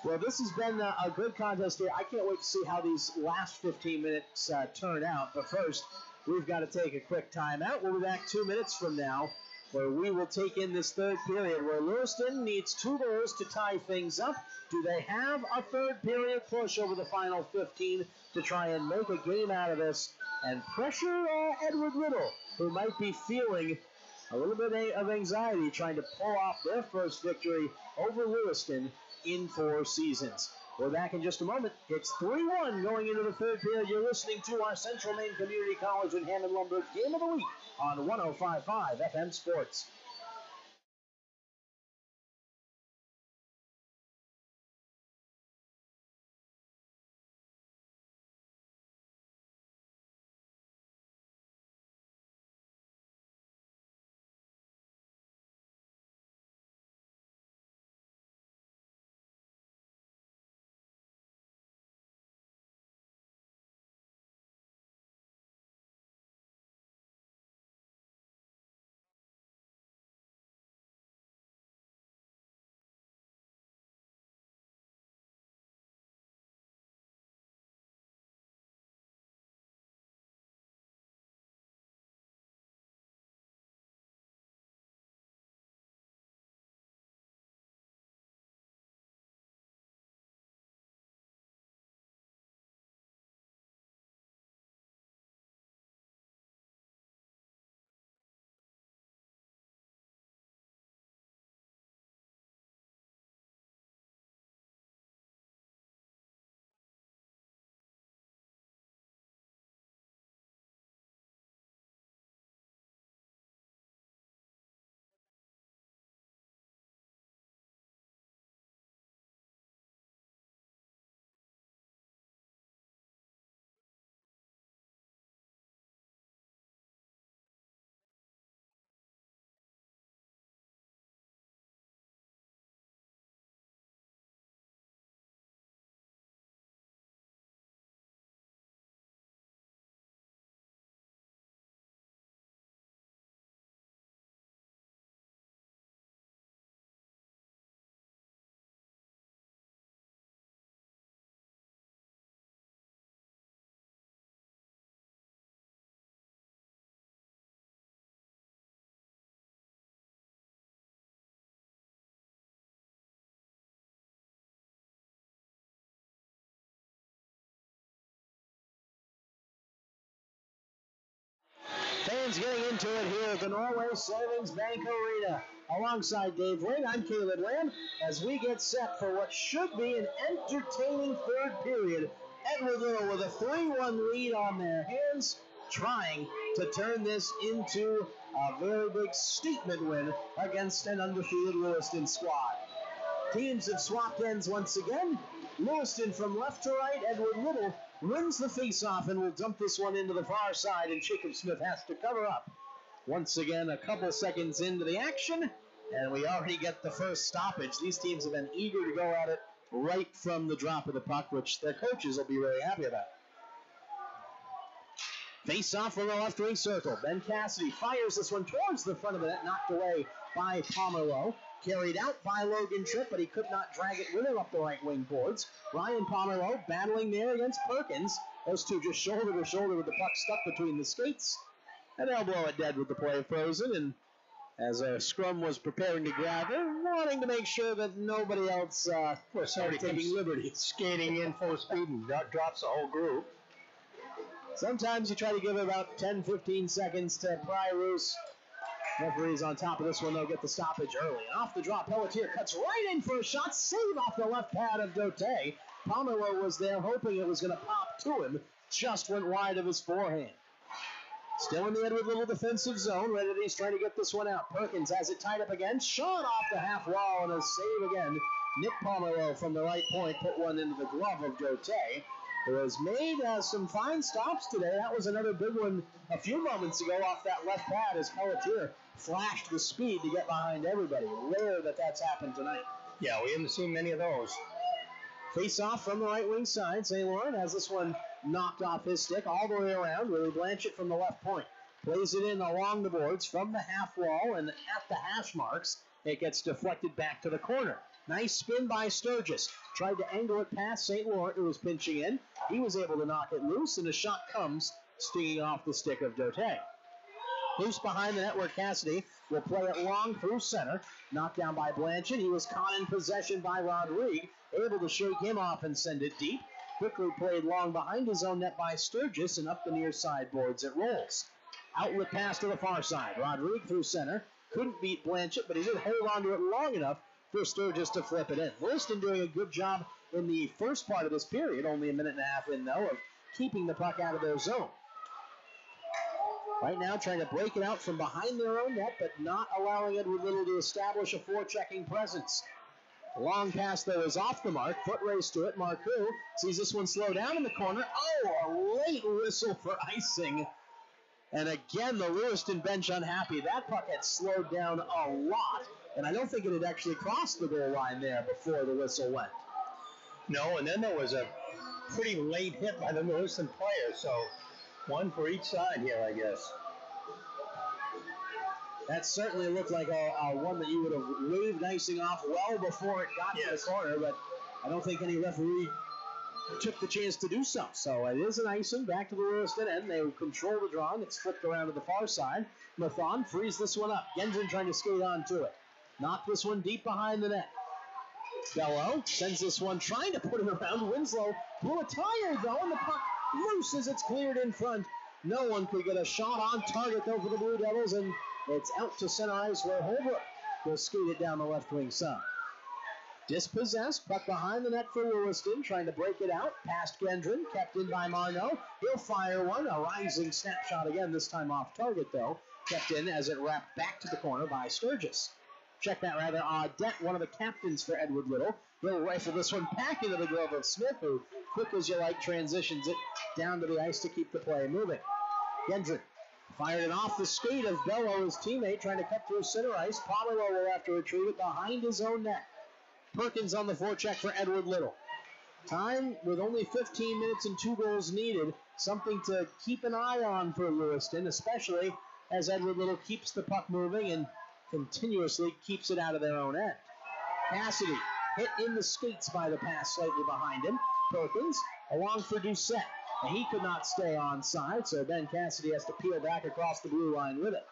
Well, this has been a good contest here. I can't wait to see how these last 15 minutes turn out. But first, we've got to take a quick timeout. We'll be back 2 minutes from now, where we will take in this third period, where Lewiston needs 2 goals to tie things up. Do they have a third period push over the final 15 to try and make a game out of this and pressure Edward Little, who might be feeling a little bit of anxiety trying to pull off their first victory over Lewiston in 4 seasons? We're back in just a moment. It's 3-1 going into the third period. You're listening to our Central Maine Community College and Hammond Lumber Game of the Week on 105.5 FM Sports. Fans getting into it here at the Norway Savings Bank Arena. Alongside Dave Wing, I'm Caleb Lamb as we get set for what should be an entertaining third period. Edward Little with a 3-1 lead on their hands, trying to turn this into a very big statement win against an undefeated Lewiston squad. Teams have swapped ends once again. Lewiston from left to right, Edward Little wins the faceoff and will dump this one into the far side, and Jacob Smith has to cover up. Once again, a couple seconds into the action, and we already get the first stoppage. These teams have been eager to go at it right from the drop of the puck, which their coaches will be really happy about. Face-off from the left wing circle. Ben Cassidy fires this one towards the front of the net, knocked away by Pomerleau. Carried out by Logan Tripp, but he could not drag it with him up the right wing boards. Ryan Pomerleau battling there against Perkins. Those two just shoulder to shoulder with the puck stuck between the skates. And they'll blow it dead with the play frozen. And as a scrum was preparing to grab it, wanting to make sure that nobody else was taking liberties. Skating in full speed and drops the whole group. Sometimes you try to give it about 10-15 seconds to pry loose. Referee's on top of this one, they'll get the stoppage early. And off the drop, Pelletier cuts right in for a shot. Save off the left pad of Dote. Pomerleau was there hoping it was going to pop to him. Just went wide of his forehand. Still in the Edward Little defensive zone. Reddity's trying to get this one out. Perkins has it tied up again. Shot off the half wall and a save again. Nick Pomerleau from the right point put one into the glove of Dote. It was made some fine stops today. That was another big one a few moments ago off that left pad as Pelletier flashed the speed to get behind everybody. Rare that that's happened tonight. Yeah, we haven't seen many of those. Face off from the right wing side. St. Laurent has this one knocked off his stick all the way around. Willie Blanchett from the left point plays it in along the boards from the half wall, and at the hash marks, it gets deflected back to the corner. Nice spin by Sturgis. Tried to angle it past St. Laurent, who was pinching in. He was able to knock it loose, and a shot comes stinging off the stick of Dote. Loose behind the net where Cassidy will play it long through center. Knocked down by Blanchett. He was caught in possession by Rodrigue, able to shake him off and send it deep. Quickly played long behind his own net by Sturgis, and up the near side boards it rolls. Outlet pass to the far side. Rodrigue through center. Couldn't beat Blanchett, but he did hold on to it long enough for Sturgis to flip it in. Lewiston doing a good job in the first part of this period, only a minute and a half in, though, of keeping the puck out of their zone. Right now, trying to break it out from behind their own net, but not allowing Edward Little to establish a forechecking presence. The long pass, though, is off the mark. Foot race to it. Marcoux sees this one slow down in the corner. Oh, a late whistle for icing. And again, the Lewiston bench unhappy. That puck had slowed down a lot, and I don't think it had actually crossed the goal line there before the whistle went. No, and then there was a pretty late hit by the Lewiston player, so one for each side here, I guess. That certainly looked like a one that you would have waved icing off well before it got to the corner, but I don't think any referee took the chance to do so. So it is an icing back to the Lewiston end. They control the draw, and it's flipped around to the far side. Mathon frees this one up. Gendron trying to skate on to it. Knocked this one deep behind the net. Bello sends this one trying to put it around. Winslow blew a tire, though, and the puck loose as it's cleared in front. No one could get a shot on target, though, for the Blue Devils, and it's out to center ice where Holbrook will skate it down the left wing side. Dispossessed, puck behind the net for Lewiston, trying to break it out. Past Gendron, kept in by Marneau. He'll fire one, a rising snapshot again, this time off target, though. Kept in as it wrapped back to the corner by Sturgis. Check that rather Audette, one of the captains for Edward Little. He'll rifle this one back into the glove of Smith, who, quick as you like, transitions it down to the ice to keep the play moving. Gendron fired it off the skate of Bello, his teammate, trying to cut through center ice. Pomerleau will have to retrieve it behind his own net. Perkins on the forecheck for Edward Little. Time with only 15 minutes and 2 goals needed. Something to keep an eye on for Lewiston, especially as Edward Little keeps the puck moving and continuously keeps it out of their own end. Cassidy hit in the skates by the pass slightly behind him. Perkins along for Doucette. And he could not stay onside, so Ben Cassidy has to peel back across the blue line with it.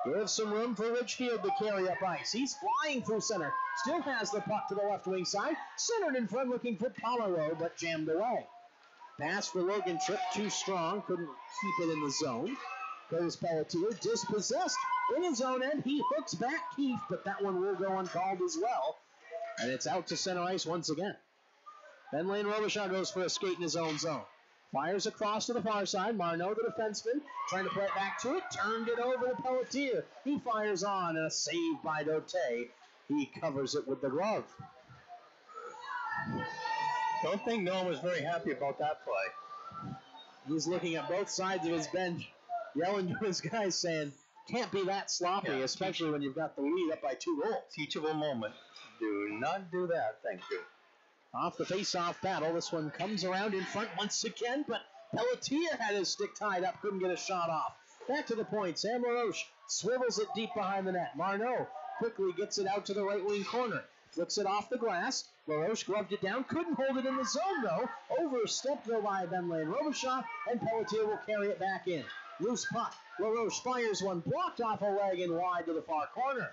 There's some room for Richfield to carry up ice. He's flying through center. Still has the puck to the left wing side. Centered in front looking for Pomerleau, but jammed away. Pass for Logan Tripp, too strong. Couldn't keep it in the zone. Goes Pelletier, dispossessed in his own end. He hooks back Keefe, but that one will go uncalled as well. And it's out to center ice once again. Then Lane Robichaud goes for a skate in his own zone. Fires across to the far side. Marneau, the defenseman, trying to play it back to it. Turned it over to Pelletier. He fires on, and a save by Dote. He covers it with the glove. Don't think Norm was very happy about that play. He's looking at both sides of his bench, yelling to his guys, saying, can't be that sloppy, especially when you've got the lead up by 2 goals. Teachable moment. Do not do that, thank you. Off the face-off battle, this one comes around in front once again, but Pelletier had his stick tied up, couldn't get a shot off. Back to the point, Sam LaRoche swivels it deep behind the net. Marneau quickly gets it out to the right wing corner. Flicks it off the glass. LaRoche gloved it down. Couldn't hold it in the zone, though. Overstepped though by Benley and Robichaud, and Pelletier will carry it back in. Loose puck. LaRoche fires one, blocked off a leg and wide to the far corner.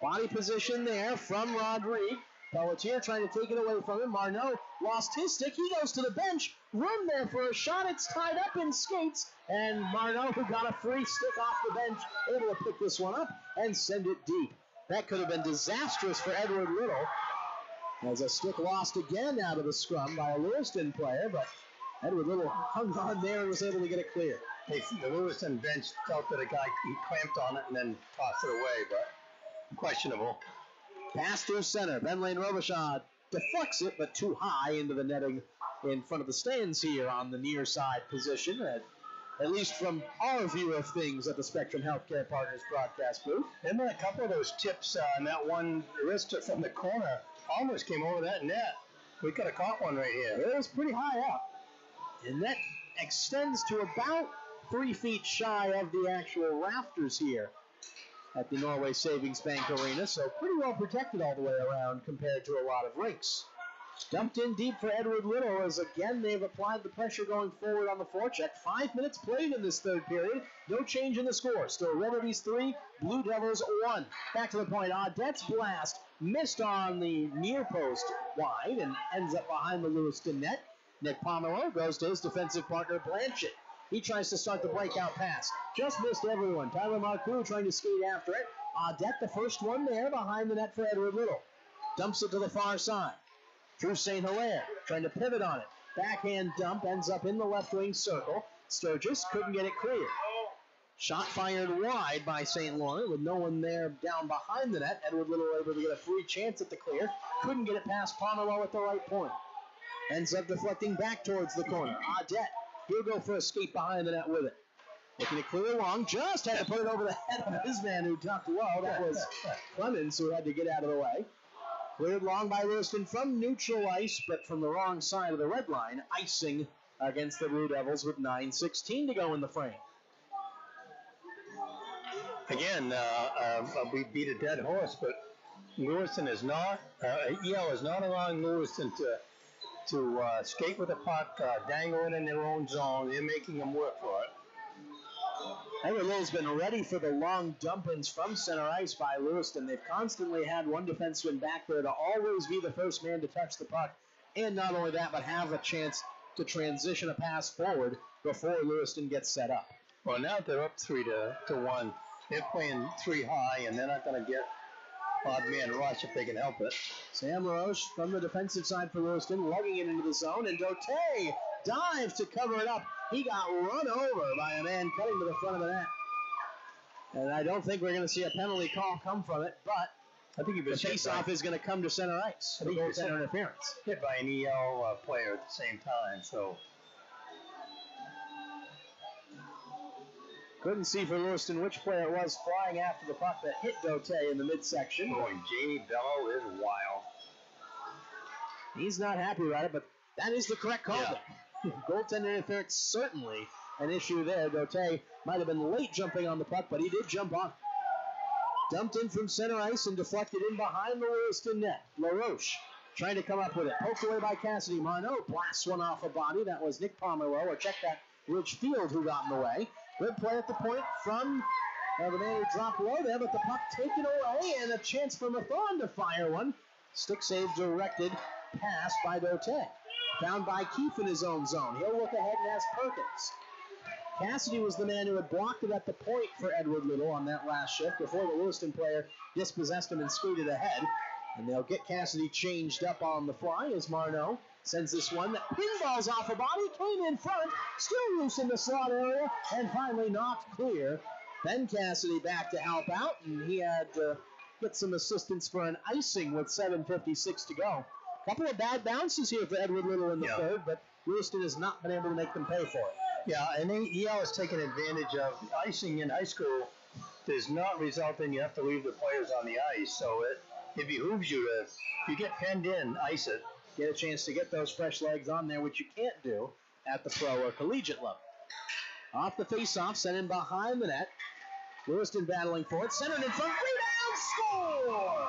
Body position there from Rodrigue. Pelletier trying to take it away from him. Marneau lost his stick. He goes to the bench. Room there for a shot. It's tied up in skates. And Marneau, who got a free stick off the bench, able to pick this one up and send it deep. That could have been disastrous for Edward Little. As a stick lost again out of the scrum by a Lewiston player, but Edward Little hung on there and was able to get it clear. The Lewiston bench felt that a guy he clamped on it and then tossed it away, but questionable. Pass through center. Benley and Robichaud deflects it, but too high into the netting in front of the stands here on the near side position. At least from our view of things at the Spectrum Healthcare Partners broadcast booth. And then a couple of those tips and that one wrister from the corner almost came over that net. We could have caught one right here. It was pretty high up. And that extends to about 3 feet shy of the actual rafters here at the Norway Savings Bank Arena, so pretty well protected all the way around compared to a lot of rinks. Dumped in deep for Edward Little as again they've applied the pressure going forward on the forecheck. 5 minutes played in this third period. No change in the score. Still Red Devils 3, Blue Devils 1. Back to the point. Audette's blast missed on the near post wide and ends up behind the Lewiston net. Nick Pomeroy goes to his defensive partner Blanchett. He tries to start the breakout pass. Just missed everyone. Tyler Marcoux trying to skate after it. Audette, the first one there behind the net for Edward Little. Dumps it to the far side. Drew St. Hilaire trying to pivot on it. Backhand dump ends up in the left wing circle. Sturgis couldn't get it clear. Shot fired wide by St. Laurent with no one there down behind the net. Edward Little able to get a free chance at the clear. Couldn't get it past Pomeroy at the right point. Ends up deflecting back towards the corner. Audette, he'll go for a skate behind the net with it. Looking to clear long, just had to put it over the head of his man who ducked low. That was Clemens who had to get out of the way. Cleared long by Lewiston from neutral ice, but from the wrong side of the red line, icing against the Blue Devils with 9:16 to go in the frame. Again, we beat a dead horse, but Lewiston is not, EL is not allowing Lewiston to skate with the puck, dangle it in their own zone. They're making them work for it. Edward Little's been ready for the long dump-ins from center ice by Lewiston. They've constantly had one defenseman back there to always be the first man to touch the puck, and not only that, but have a chance to transition a pass forward before Lewiston gets set up. Well, now they're up 3-1. They're playing 3 high, and they're not going to get odd man rush if they can help it. Sam LaRoche from the defensive side for Lewiston, lugging it into the zone, and Dote dives to cover it up. He got run over by a man cutting to the front of the net. And I don't think we're going to see a penalty call come from it, but I think the face-off is going to come to center ice. I think goaltender interference. Hit by an EL player at the same time, so. Couldn't see for Lewiston which player it was flying after the puck that hit Dote in the midsection. Oh, and Jamie Bello is wild. He's not happy about it, but that is the correct call. Yeah. Goaltender interference, certainly an issue there. Dote might have been late jumping on the puck, but he did jump on. Dumped in from center ice and deflected in behind the Lewiston net. LaRoche trying to come up with it. Poked away by Cassidy. Marneau blasts one off a body. That was Nick Pomeroy, or check that, Rich Field, who got in the way. Good play at the point from the man who dropped low there, but the puck taken away and a chance for Mathon to fire one. Stick save directed pass by Dote. Found by Keefe in his own zone. He'll look ahead and ask Perkins. Cassidy was the man who had blocked it at the point for Edward Little on that last shift before the Lewiston player dispossessed him and skated ahead. And they'll get Cassidy changed up on the fly as Marneau sends this one that pinballs off a body, came in front, still loose in the slot area, and finally knocked clear. Ben Cassidy back to help out, and he had to get some assistance for an icing with 7:56 to go. Couple of bad bounces here for Edward Little in the third, but Lewiston has not been able to make them pay for it. Yeah, and EL has taken advantage of icing in high school does not result in you have to leave the players on the ice. So it behooves you to, if you get penned in, ice it. Get a chance to get those fresh legs on there, which you can't do at the pro or collegiate level. Off the face-off, sent in behind the net. Lewiston battling for it. Centered in front. Rebound, score!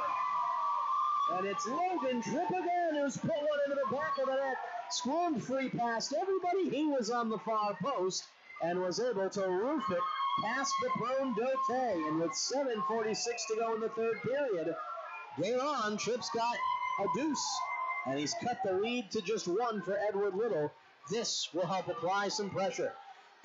And it's Logan Tripp again who's put one into the back of the net. Squirmed free past everybody. He was on the far post and was able to roof it past the prone Dote. And with 7:46 to go in the third period, game on. Tripp's got a deuce. And he's cut the lead to just one for Edward Little. This will help apply some pressure.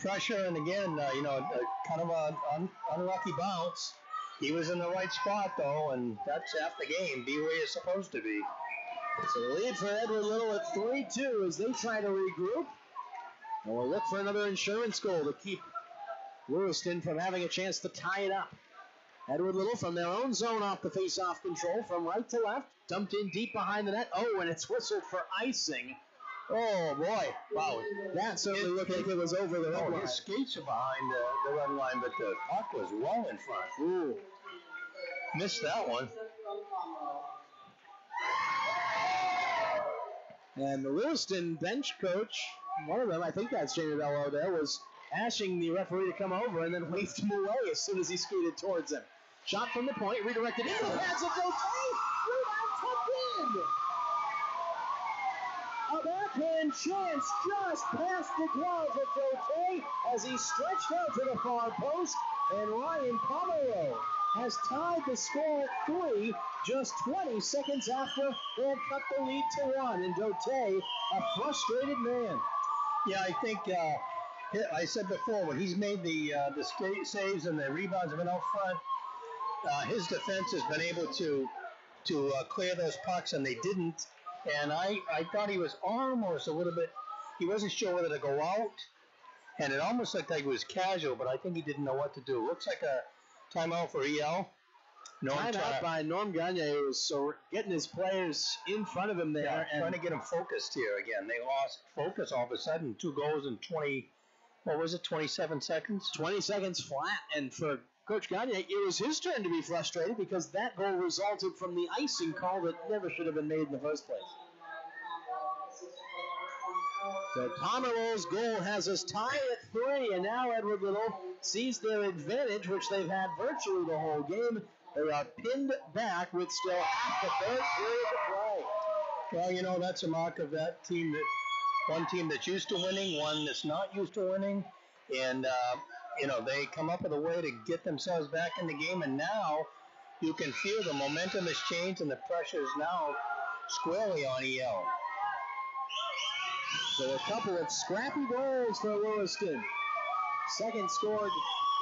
And again, kind of an unlucky bounce. He was in the right spot, though, and that's half the game. Be where you're supposed to be. So the lead for Edward Little at 3-2 as they try to regroup. And we'll look for another insurance goal to keep Lewiston from having a chance to tie it up. Edward Little from their own zone off the face-off control from right to left. Dumped in deep behind the net. Oh, and it's whistled for icing. Oh, boy. Wow. That certainly looked like it was over the red line. His skates are behind the red line, but the puck was well in front. Ooh. Missed that one. And the Lewiston bench coach, one of them, I think that's Jamie Bello there, was ashing the referee to come over and then waved him away as soon as he skated towards him. Shot from the point, redirected into the pads of Dote. Rebound tucked in. A backhand chance just past the gloves of Dote as he stretched out to the far post, and Ryan Pomeroy has tied the score at 3 just 20 seconds after they had cut the lead to 1. And Dote, a frustrated man. Yeah, I think I said before, when he's made the saves and the rebounds have been out front, his defense has been able to clear those pucks, and they didn't. And I thought he was almost a little bit, he wasn't sure whether to go out, and it almost looked like it was casual, but I think he didn't know what to do. Looks like a timeout for EL. Timeout by Norm Gagne, who was getting his players in front of him there. And trying to get them focused here again. They lost focus all of a sudden. 2 goals in 27 seconds? 20 seconds flat, and for Coach Gagne, it was his turn to be frustrated because that goal resulted from the icing call that never should have been made in the first place. So Pomeroy's goal has us tied at 3, and now Edward Little sees their advantage, which they've had virtually the whole game. They are pinned back with still half the third period to play. Well, that's a mark of that team, that one team that's used to winning, one that's not used to winning, and they come up with a way to get themselves back in the game, and now you can feel the momentum has changed and the pressure is now squarely on EL. So a couple of scrappy goals for Lewiston. Second scored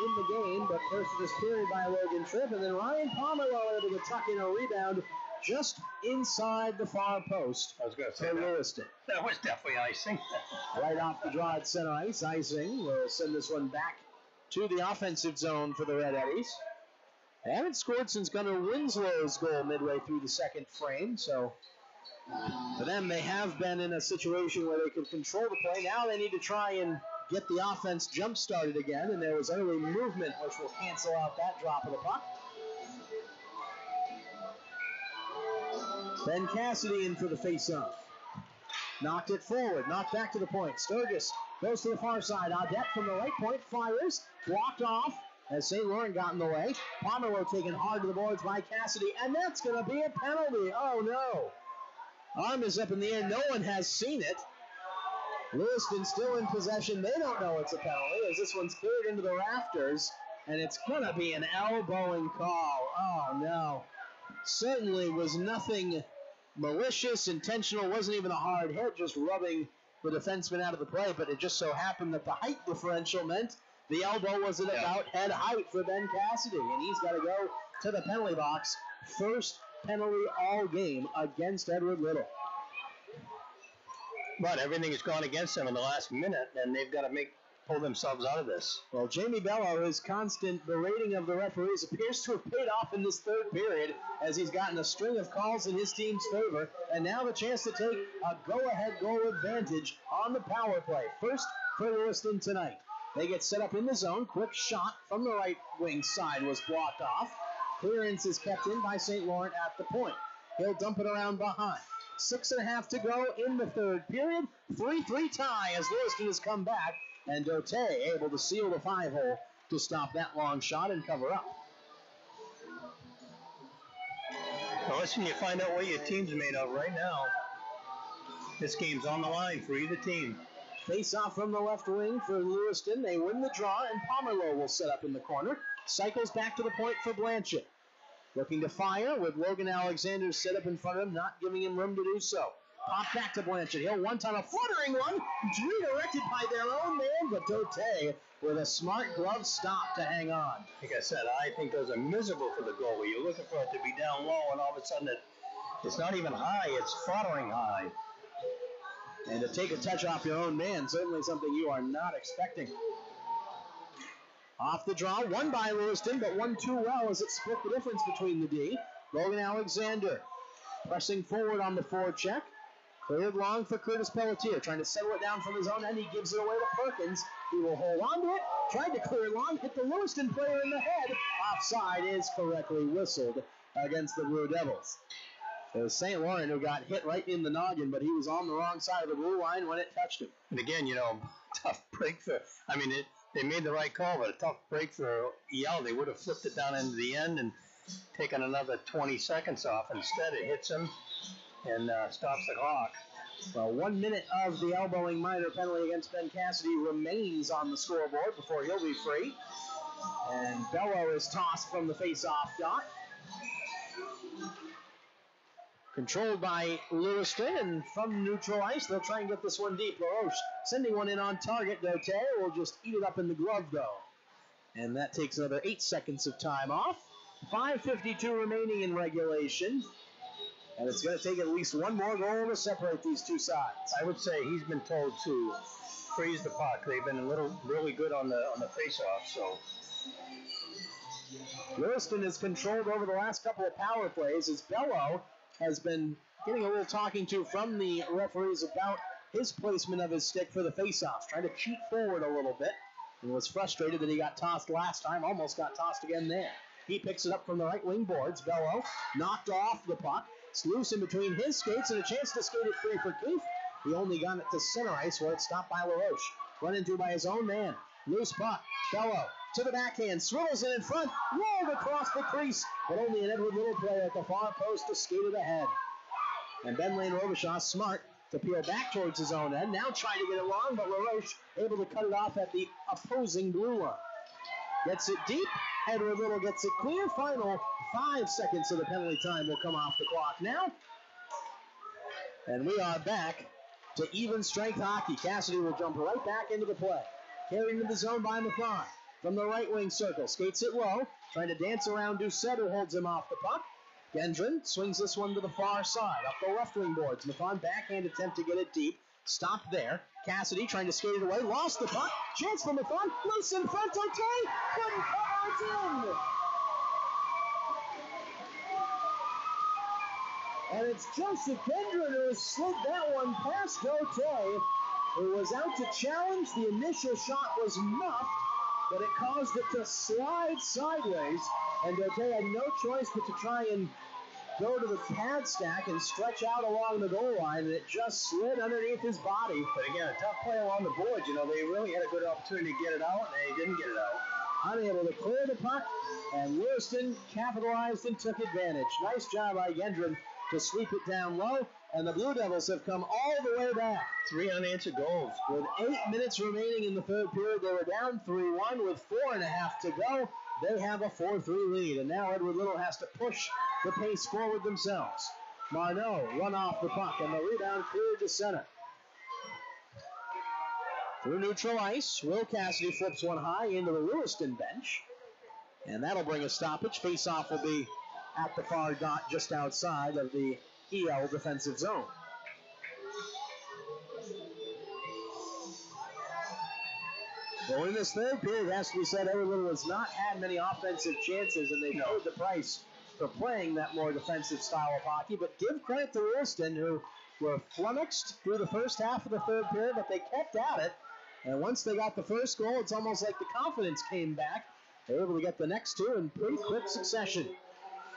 in the game, but first of this period by Logan Tripp, and then Ryan Pomeroy able to tuck in a rebound just inside the far post. I was going to say Lewiston. That was definitely icing. Right off the draw at center ice. Icing will send this one back to the offensive zone for the Red Eddies. They haven't scored since Gunnar Winslow's goal midway through the second frame, so for them, they have been in a situation where they can control the play. Now they need to try and get the offense jump-started again, and there was early movement, which will cancel out that drop of the puck. Ben Cassidy in for the face-off. Knocked it forward, knocked back to the point. Sturgis goes to the far side. Audette from the right point fires, blocked off as St. Laurent got in the way. Pomeroy taken hard to the boards by Cassidy, and that's going to be a penalty. Oh, no. Arm is up in the air. No one has seen it. Lewiston still in possession. They don't know it's a penalty as this one's cleared into the rafters, and it's going to be an elbowing call. Oh, no. Certainly was nothing malicious, intentional, wasn't even a hard hit, just rubbing the defenseman out of the play, but it just so happened that the height differential meant the elbow was at about head height for Ben Cassidy, and he's got to go to the penalty box. First penalty all game against Edward Little. But everything has gone against them in the last minute, and they've got to make pull themselves out of this. Well, Jamie Bello, his constant berating of the referees appears to have paid off in this third period as he's gotten a string of calls in his team's favor, and now the chance to take a go-ahead goal advantage on the power play. First for Lewiston tonight. They get set up in the zone. Quick shot from the right wing side was blocked off. Clearance is kept in by St. Laurent at the point. He'll dump it around behind. 6.5 to go in the third period. 3-3 tie as Lewiston has come back, and Dote able to seal the 5-hole to stop that long shot and cover up. Well, listen, you find out what your team's made of right now. This game's on the line for either team. Face off from the left wing for Lewiston. They win the draw, and Pomerleau will set up in the corner. Cycles back to the point for Blanchett. Looking to fire with Logan Alexander set up in front of him, not giving him room to do so. Pop back to Blanchett. He'll one-time a fluttering one. Redirected by their own man, but Dote with a smart glove stop to hang on. Like I said, I think those are miserable for the goalie. You're looking for it to be down low, and all of a sudden it's not even high, it's fluttering high. And to take a touch off your own man, certainly something you are not expecting. Off the draw, won by Lewiston, but won too well as it split the difference between the D. Logan Alexander pressing forward on the forecheck. Cleared long for Curtis Pelletier, trying to settle it down from his own end. He gives it away to Perkins. He will hold on to it. Tried to clear long, hit the Lewiston player in the head. Offside is correctly whistled against the Blue Devils. It was St. Laurent who got hit right in the noggin, but he was on the wrong side of the blue line when it touched him. And again, tough break for, they made the right call, but a tough break for Yale. They would have flipped it down into the end and taken another 20 seconds off. Instead, it hits him and stops the clock. Well, 1 minute of the elbowing minor penalty against Ben Cassidy remains on the scoreboard before he'll be free. And Bello is tossed from the face-off dot. Controlled by Lewiston, and from neutral ice, they'll try and get this one deep. LaRoche sending one in on target. Dote will just eat it up in the glove, though. And that takes another 8 seconds of time off. 5:52 remaining in regulation. And it's going to take at least one more goal to separate these two sides. I would say he's been told to freeze the puck. They've been really good on the face-off, so. Lewiston has controlled over the last couple of power plays as Bello has been getting a little talking to from the referees about his placement of his stick for the face-offs, trying to cheat forward a little bit, and was frustrated that he got tossed last time, almost got tossed again there. He picks it up from the right wing boards. Bello knocked off the puck. It's loose in between his skates and a chance to skate it free for Keefe. He only got it to center ice where it's stopped by LaRoche. Run into by his own man. Loose puck. Bello to the backhand. Swivels it in front. Rolled across the crease. But only an Edward Little player at the far post to skate it ahead. And Ben Lane Robichaud smart to peel back towards his own end. Now trying to get it long, but LaRoche able to cut it off at the opposing blue line. Gets it deep. Edward Little gets it clear. Final 5 seconds of the penalty time will come off the clock now. And we are back to even strength hockey. Cassidy will jump right back into the play. Carried into the zone by Mathon. From the right wing circle. Skates it low. Trying to dance around Doucette, who holds him off the puck. Gendron swings this one to the far side. Up the left wing boards. Mathon backhand attempt to get it deep. Stopped there. Cassidy trying to skate it away. Lost the puck. Chance for Mathon. Loose in front. Okay. Couldn't cover it in. And it's Joseph Gendron who has slid that one past Dote, who was out to challenge. The initial shot was muffed, but it caused it to slide sideways. And Dote had no choice but to try and go to the pad stack and stretch out along the goal line, and it just slid underneath his body. But again, a tough play along the boards. They really had a good opportunity to get it out, and they didn't get it out. Unable to clear the puck, and Lewiston capitalized and took advantage. Nice job by Gendron to sweep it down low, and the Blue Devils have come all the way back. 3 unanswered goals. With 8 minutes remaining in the third period, they were down 3-1 with 4.5 to go. They have a 4-3 lead, and now Edward Little has to push the pace forward themselves. Marneau run off the puck, and the rebound cleared to center. Through neutral ice, Will Cassidy flips one high into the Lewiston bench, and that'll bring a stoppage. Face-off will be at the far dot just outside of the EL defensive zone. Well, in this third period, it has to be said, Edward Little has not had many offensive chances, and they paid the price for playing that more defensive style of hockey. But give credit to Lewiston, who were flummoxed through the first half of the third period, but they kept at it. And once they got the first goal, it's almost like the confidence came back. They were able to get the next two in pretty quick succession.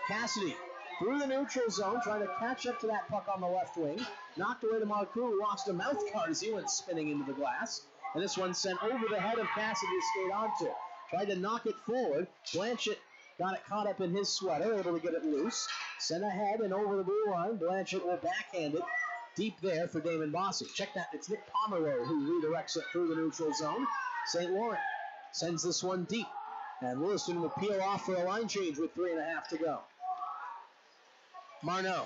Cassidy through the neutral zone, trying to catch up to that puck on the left wing. Knocked away to Marcoux, who lost a mouth guard as he went spinning into the glass. And this one sent over the head of Cassidy to skate onto. Tried to knock it forward. Blanchett got it caught up in his sweater, able to get it loose. Sent ahead and over the blue line. Blanchett will backhand it deep there for Damon Bossy. Check that. It's Nick Pomeroy who redirects it through the neutral zone. St. Laurent sends this one deep. And Lewiston will peel off for a line change with 3.5 to go. Marneau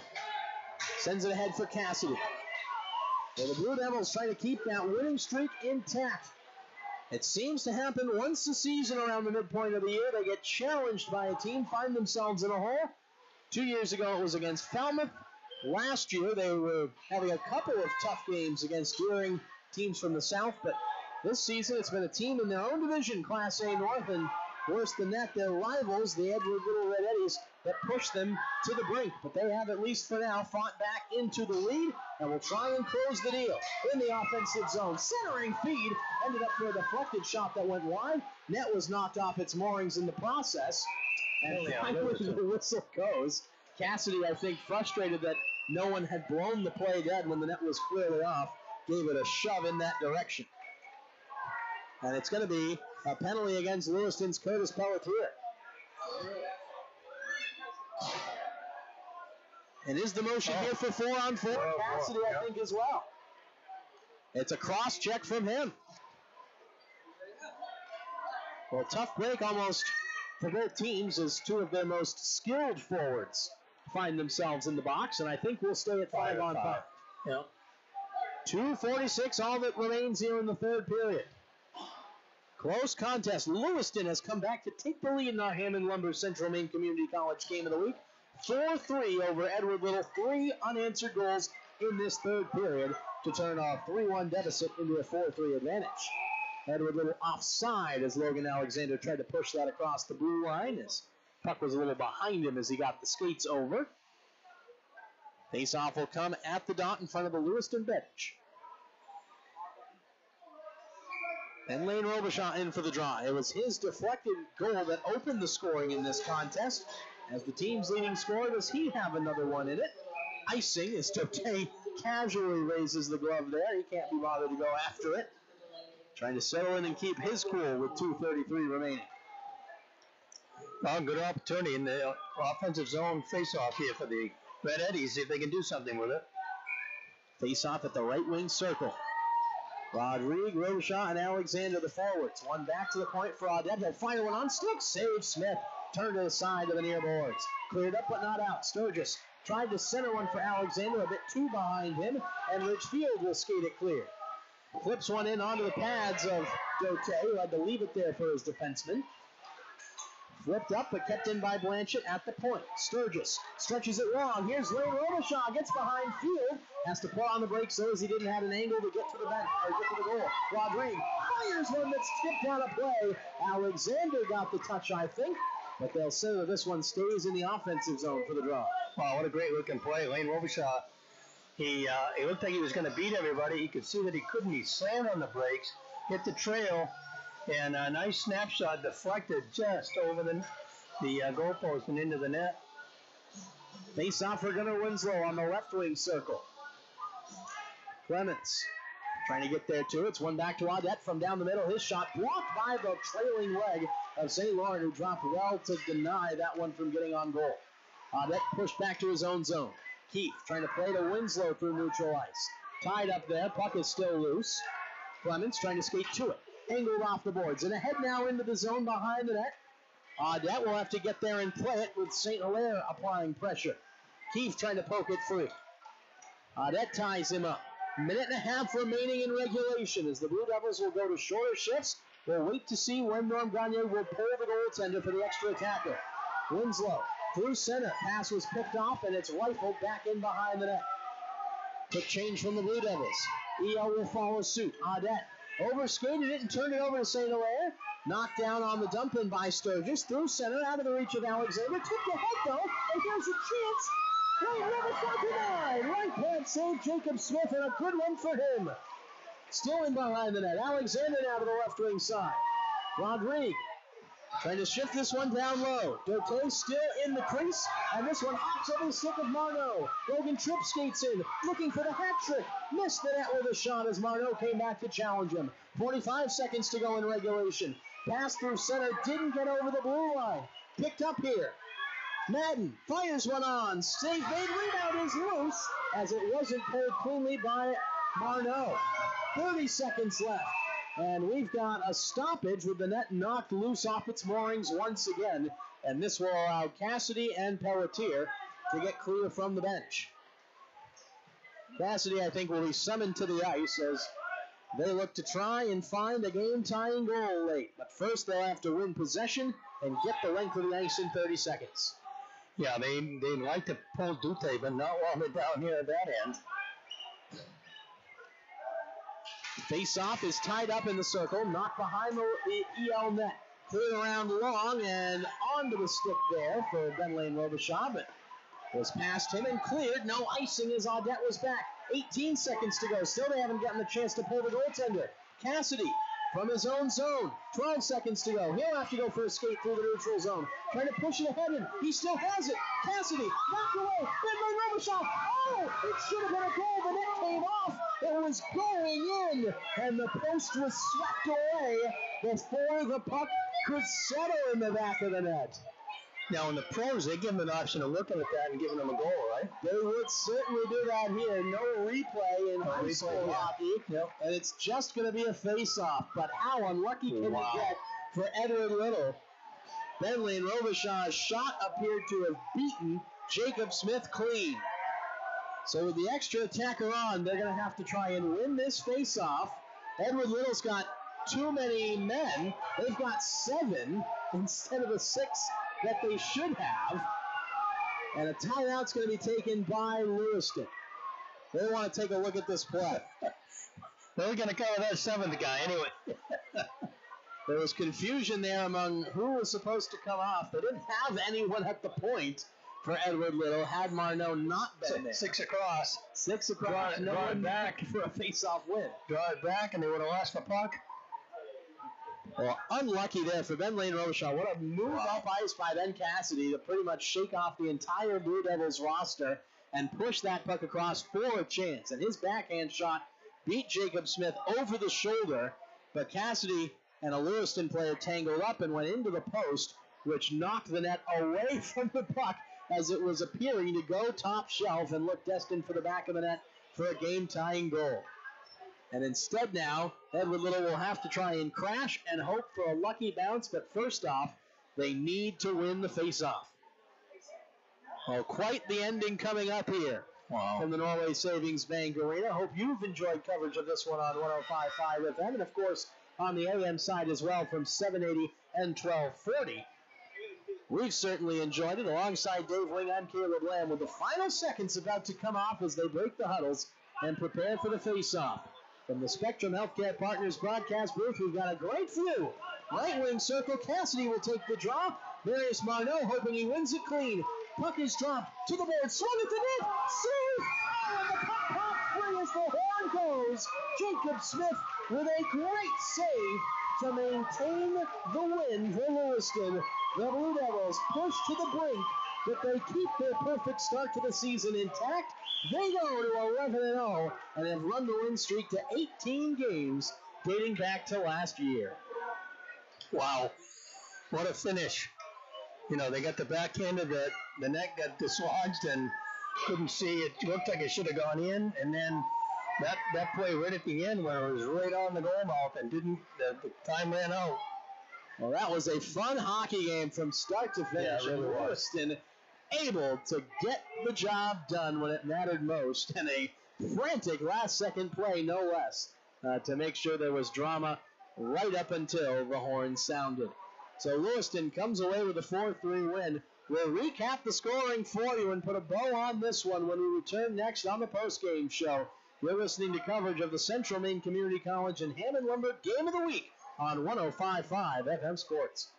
sends it ahead for Cassidy. Well, the Blue Devils try to keep that winning streak intact. It seems to happen once a season around the midpoint of the year. They get challenged by a team, find themselves in a hole. 2 years ago, it was against Falmouth. Last year, they were having a couple of tough games against Deering, teams from the south. But this season, it's been a team in their own division, Class A North, and worse than that, their rivals, the Edward Little Red Eddies, that pushed them to the brink. But they have, at least for now, fought back into the lead and will try and close the deal in the offensive zone. Centering feed ended up for a deflected shot that went wide. Net was knocked off its moorings in the process. And finally the whistle goes. Cassidy, I think, frustrated that no one had blown the play dead when the net was clearly off, gave it a shove in that direction. And it's going to be a penalty against Lewiston's Curtis Pelletier. And is the motion here for 4-on-4? Cassidy, I think, as well. It's a cross check from him. Well, tough break almost for both teams as two of their most skilled forwards find themselves in the box, and I think we'll stay at 5-on-5. Yeah. 2:46, all that remains here in the third period. Close contest. Lewiston has come back to take the lead in our Hammond Lumber Central Maine Community College game of the week. 4-3 over Edward Little. 3 unanswered goals in this third period to turn a 3-1 deficit into a 4-3 advantage. Edward Little offside as Logan Alexander tried to push that across the blue line. His puck was a little behind him as he got the skates over. Face-off will come at the dot in front of the Lewiston bench. And Lane Robichaud in for the draw. It was his deflected goal that opened the scoring in this contest. As the team's leading scorer, does he have another one in it? Icing as Tote casually raises the glove there. He can't be bothered to go after it. Trying to settle in and keep his cool with 2:33 remaining. Well, good opportunity in the offensive zone face-off here for the Red Eddies, see if they can do something with it. Face-off at the right wing circle. Rodrigue, Robichaud, and Alexander the forwards. One back to the point for Audette. He'll fire one on stick. Save Smith. Turned to the side of the near boards. Cleared up but not out. Sturgis tried to center one for Alexander, a bit too behind him, and Ridgefield will skate it clear. Flips one in onto the pads of Dote, who had to leave it there for his defenseman. Flipped up, but kept in by Blanchett at the point. Sturgis stretches it long. Here's Lane Robichaud, gets behind Field. Has to pull on the brakes so as he didn't have an angle to get to the bench, or get to the goal. Rodrigue fires one that's tipped out of play. Alexander got the touch, I think, but they'll say that this one stays in the offensive zone for the draw. Wow, what a great looking play. Lane Robichaud, he looked like he was going to beat everybody. He could see that he couldn't. He slammed on the brakes, hit the trail, and a nice snapshot deflected just over the goalpost and into the net. Face off for Gunnar Winslow on the left wing circle. Clements trying to get there too. It's one back to Audette from down the middle. His shot blocked by the trailing leg of St. Laurent, who dropped well to deny that one from getting on goal. Audette pushed back to his own zone. Keith trying to play to Winslow through neutral ice. Tied up there. Puck is still loose. Clements trying to skate to it. Angled off the boards. And ahead now into the zone behind the net. Audette will have to get there and play it with St. Hilaire applying pressure. Keith trying to poke it free. Audette ties him up. Minute and a half remaining in regulation as the Blue Devils will go to shorter shifts. We'll wait to see when Norm Gagne will pull the goaltender for the extra attacker. Winslow through center. Pass was picked off and it's rifled back in behind the net. Quick change from the Blue Devils. EL will follow suit. Audette Overskated it and turned it over to St. Hilaire. Knocked down on the dump in by Sturgis. Through center, out of the reach of Alexander. Tipped ahead, though, and here's a chance. Right, number 49. Right pad save, Jacob Smith, and a good one for him. Still in behind the net. Alexander now to the left wing side. Rodrigue trying to shift this one down low. Dote still in the crease, and this one hops over the stick of Marneau. Logan Tripp skates in, looking for the hat trick. Missed the net with a shot as Marneau came back to challenge him. 45 seconds to go in regulation. Pass through center, didn't get over the blue line. Picked up here. Madden fires one on. Save made, rebound is loose, as it wasn't pulled cleanly by Marneau. 30 seconds left. And we've got a stoppage with the net knocked loose off its moorings once again. And this will allow Cassidy and Pelletier to get clear from the bench. Cassidy, I think, will be summoned to the ice as they look to try and find a game-tying goal late. But first they'll have to win possession and get the length of the ice in 30 seconds. Yeah, they'd like to pull Dute, but not while they're down here at that end. Face-off is tied up in the circle, knocked behind the EL net. Cleared around long and onto the stick there for Ben-Lane Robichaud, but was past him and cleared. No icing as Audette was back. 18 seconds to go. Still they haven't gotten the chance to pull the goaltender. Cassidy from his own zone. 12 seconds to go. He'll have to go for a skate through the neutral zone. Trying to push it ahead, and he still has it. Cassidy knocked away. Ben-Lane Robichaud. Oh, it should have been a goal. The net came off. It was going in, and the post was swept away before the puck could settle in the back of the net. Now, in the pros, they give them an option of looking at that and giving them a goal, right? They would certainly do that here. No replay in high school hockey, and it's just going to be a face-off. But how unlucky can you get for Edward Little? Ben-Lane Robichaud's shot appeared to have beaten Jacob Smith clean. So with the extra attacker on, they're going to have to try and win this face-off. Edward Little's got too many men. They've got 7 instead of the 6 that they should have. And a timeout's going to be taken by Lewiston. They want to take a look at this play. They're going to cover that 7th guy anyway. There was confusion there among who was supposed to come off. They didn't have anyone at the point for Edward Little, had Marneau not been there. 6 across. 6 across. No one back for a face-off win. Draw it back, and they would have lost the puck. Well, unlucky there for Ben-Lane Robichaud. What a move up ice by Ben Cassidy to pretty much shake off the entire Blue Devils roster and push that puck across for a chance. And his backhand shot beat Jacob Smith over the shoulder, but Cassidy and a Lewiston player tangled up and went into the post, which knocked the net away from the puck as it was appearing to go top shelf and look destined for the back of the net for a game-tying goal. And instead now, Edward Little will have to try and crash and hope for a lucky bounce, but first off, they need to win the face-off. Oh, quite the ending coming up here from the Norway Savings Bank Arena. Hope you've enjoyed coverage of this one on 105.5 FM, and of course on the AM side as well from 780 and 1240. We've certainly enjoyed it. Alongside Dave Wing, I'm Caleb Lamb, with the final seconds about to come off as they break the huddles and prepare for the face-off. From the Spectrum Healthcare Partners broadcast booth, we've got a great view. Right wing circle, Cassidy will take the draw. Marius Marneau hoping he wins it clean. Puck is dropped to the board, swung at the net, save! Oh, and the puck popped free as the horn goes. Jacob Smith with a great save to maintain the win for Lewiston. The Blue Devils push to the brink, but they keep their perfect start to the season intact. They go to 11-0 and have run the win streak to 18 games dating back to last year. Wow. What a finish. You know, they got the backhand of the net got dislodged and couldn't see. It looked like it should have gone in, and then that play right at the end where it was right on the goal mouth and the time ran out. Well, that was a fun hockey game from start to finish. Yeah, it really was. Lewiston able to get the job done when it mattered most, and a frantic last-second play, no less, to make sure there was drama right up until the horn sounded. So Lewiston comes away with a 4-3 win. We'll recap the scoring for you and put a bow on this one when we return next on the postgame show. You're listening to coverage of the Central Maine Community College and Hammond Lumber Game of the Week on 105.5 FM Sports.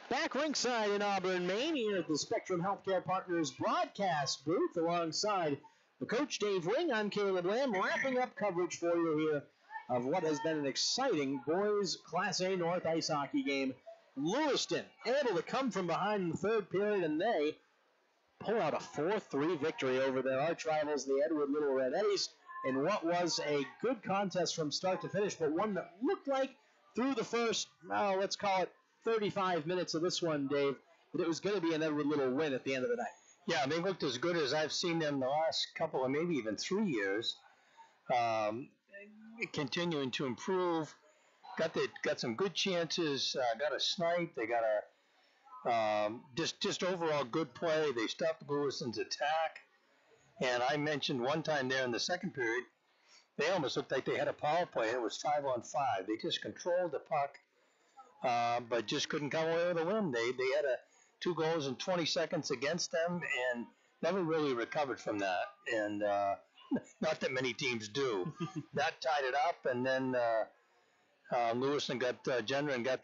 Back ringside in Auburn, Maine, here at the Spectrum Healthcare Partners broadcast booth alongside the coach Dave Ring. I'm Caleb Lamb, wrapping up coverage for you here of what has been an exciting boys Class A North ice hockey game. Lewiston able to come from behind in the third period, and they pull out a 4-3 victory over their arch rivals, the Edward Little Red Eddies, in what was a good contest from start to finish, but one that looked like through the first, let's call it 35 minutes of this one, Dave, that it was going to be an Edward Little win at the end of the night. Yeah, they looked as good as I've seen them the last couple of maybe even 3 years. Continuing to improve. Got some good chances. Got a snipe. They got a just overall good play. They stopped Lewiston's attack. And I mentioned one time there in the second period, they almost looked like they had a power play. It was 5-on-5. They just controlled the puck. But just couldn't come away with a win. They had 2 goals in 20 seconds against them and never really recovered from that. And not that many teams do. That tied it up, and then Lewiston got Gendron got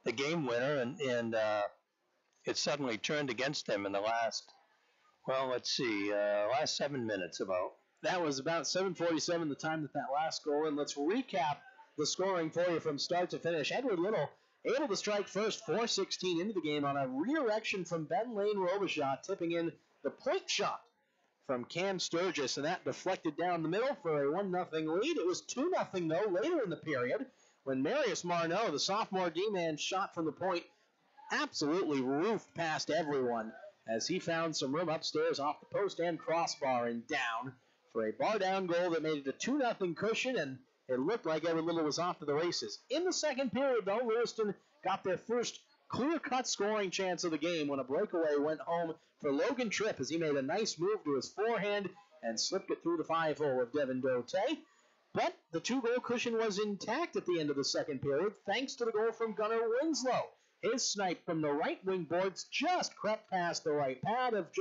the game winner, and it suddenly turned against them in the last, last 7 minutes about. That was about 7:47 the time that last goal, and let's recap the scoring for you from start to finish. Edward Little able to strike first, 4:16 into the game on a redirection from Ben Lane Robichaud, tipping in the point shot from Cam Sturgis, and that deflected down the middle for a 1-0 lead. It was 2-0, though, later in the period, when Marius Marneau, the sophomore D-man, shot from the point, absolutely roofed past everyone as he found some room upstairs off the post and crossbar and down for a bar-down goal that made it a 2-0 cushion, and it looked like Edward Little was off to the races. In the second period, though, Lewiston got their first clear-cut scoring chance of the game when a breakaway went home for Logan Tripp as he made a nice move to his forehand and slipped it through the 5-hole of Devin Dote. But the 2-goal cushion was intact at the end of the second period, thanks to the goal from Gunnar Winslow. His snipe from the right wing boards just crept past the right pad of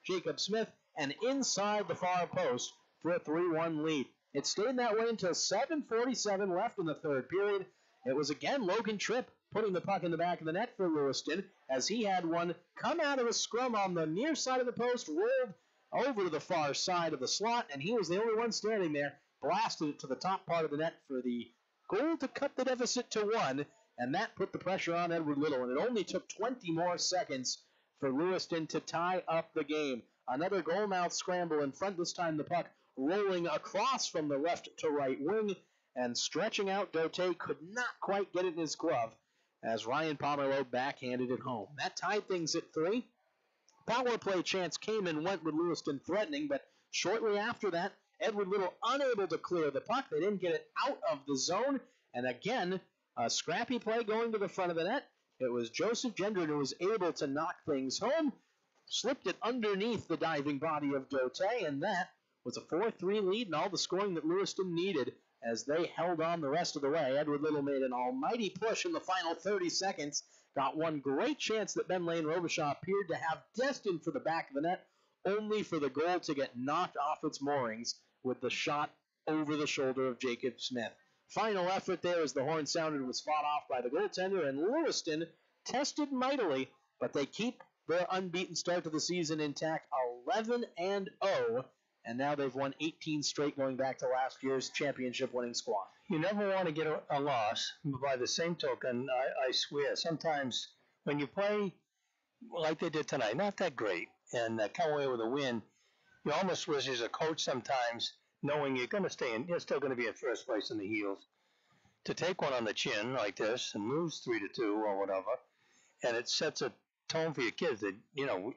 Jacob Smith and inside the far post for a 3-1 lead. It stayed that way until 7:47 left in the third period. It was again Logan Tripp putting the puck in the back of the net for Lewiston as he had one come out of a scrum on the near side of the post, rolled over to the far side of the slot, and he was the only one standing there, blasted it to the top part of the net for the goal to cut the deficit to 1, and that put the pressure on Edward Little, and it only took 20 more seconds for Lewiston to tie up the game. Another goal-mouth scramble in front, this time the puck rolling across from the left to right wing, and stretching out, Dote could not quite get it in his glove as Ryan Pomerleau backhanded it home. That tied things at 3. Power play chance came and went with Lewiston threatening, but shortly after that, Edward Little unable to clear the puck. They didn't get it out of the zone, and again, a scrappy play going to the front of the net. It was Joseph Gendron who was able to knock things home, slipped it underneath the diving body of Dote, and that was a 4-3 lead and all the scoring that Lewiston needed as they held on the rest of the way. Edward Little made an almighty push in the final 30 seconds, got one great chance that Ben Lane Robichaud appeared to have destined for the back of the net, only for the goal to get knocked off its moorings with the shot over the shoulder of Jacob Smith. Final effort there as the horn sounded was fought off by the goaltender, and Lewiston tested mightily, but they keep their unbeaten start to the season intact, 11-0 and now they've won 18 straight going back to last year's championship-winning squad. You never want to get a loss, but by the same token, I swear, sometimes when you play like they did tonight, not that great, and come away with a win, you almost wish as a coach sometimes, knowing you're going to stay in, you're still going to be in first place in the heels, to take one on the chin like this and lose 3-2 or whatever, and it sets a tone for your kids that,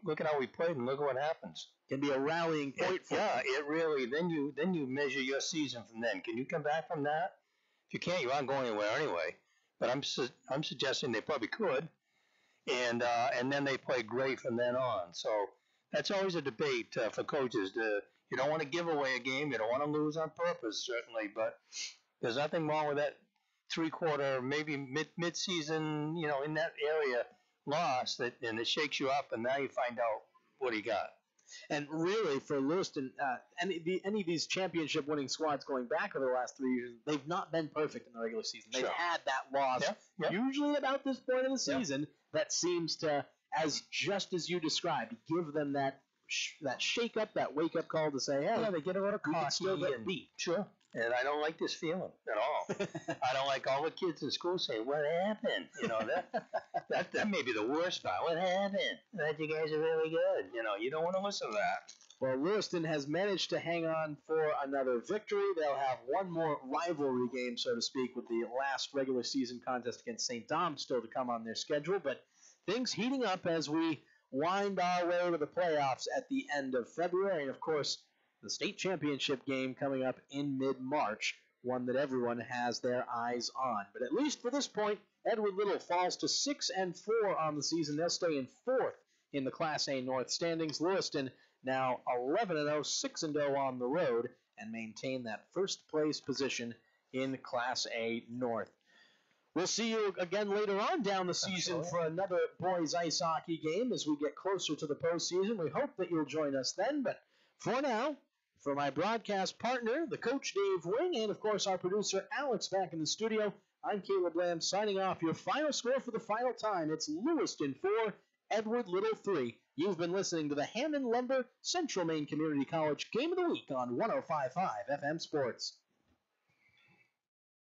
look at how we played and look at what happens. Can be a rallying point for Yeah, it really, then you measure your season from then. Can you come back from that? If you can't, you aren't going anywhere anyway. But I'm suggesting they probably could, and then they play great from then on. So that's always a debate for coaches. You don't want to give away a game. You don't want to lose on purpose, certainly. But there's nothing wrong with that three-quarter, maybe mid-season, in that area loss and it shakes you up, and now you find out what he got. And really, for Lewiston, any of these championship-winning squads going back over the last 3 years, they've not been perfect in the regular season. They've had that loss, usually about this point of the season, that seems to, just as you described, give them that shake-up, that wake-up call to say, hey, they get a little cocky and beat. Sure. And I don't like this feeling at all. I don't like all the kids in school saying, what happened? That may be the worst part. What happened? That you guys are really good. You don't want to listen to that. Well, Lewiston has managed to hang on for another victory. They'll have one more rivalry game, so to speak, with the last regular season contest against St. Dom still to come on their schedule. But things heating up as we wind our way to the playoffs at the end of February. And, of course, the state championship game coming up in mid-March, one that everyone has their eyes on. But at least for this point, Edward Little falls to 6-4 on the season. They'll stay in fourth in the Class A North standings. Lewiston now 11-0, 6-0 on the road, and maintain that first-place position in Class A North. We'll see you again later on down the season for another boys ice hockey game as we get closer to the postseason. We hope that you'll join us then, but for now, for my broadcast partner, the coach Dave Wing, and of course our producer Alex back in the studio, I'm Caleb Lamb signing off. Your final score for the final time, it's Lewiston 4, Edward Little 3. You've been listening to the Hammond Lumber Central Maine Community College Game of the Week on 105.5 FM Sports.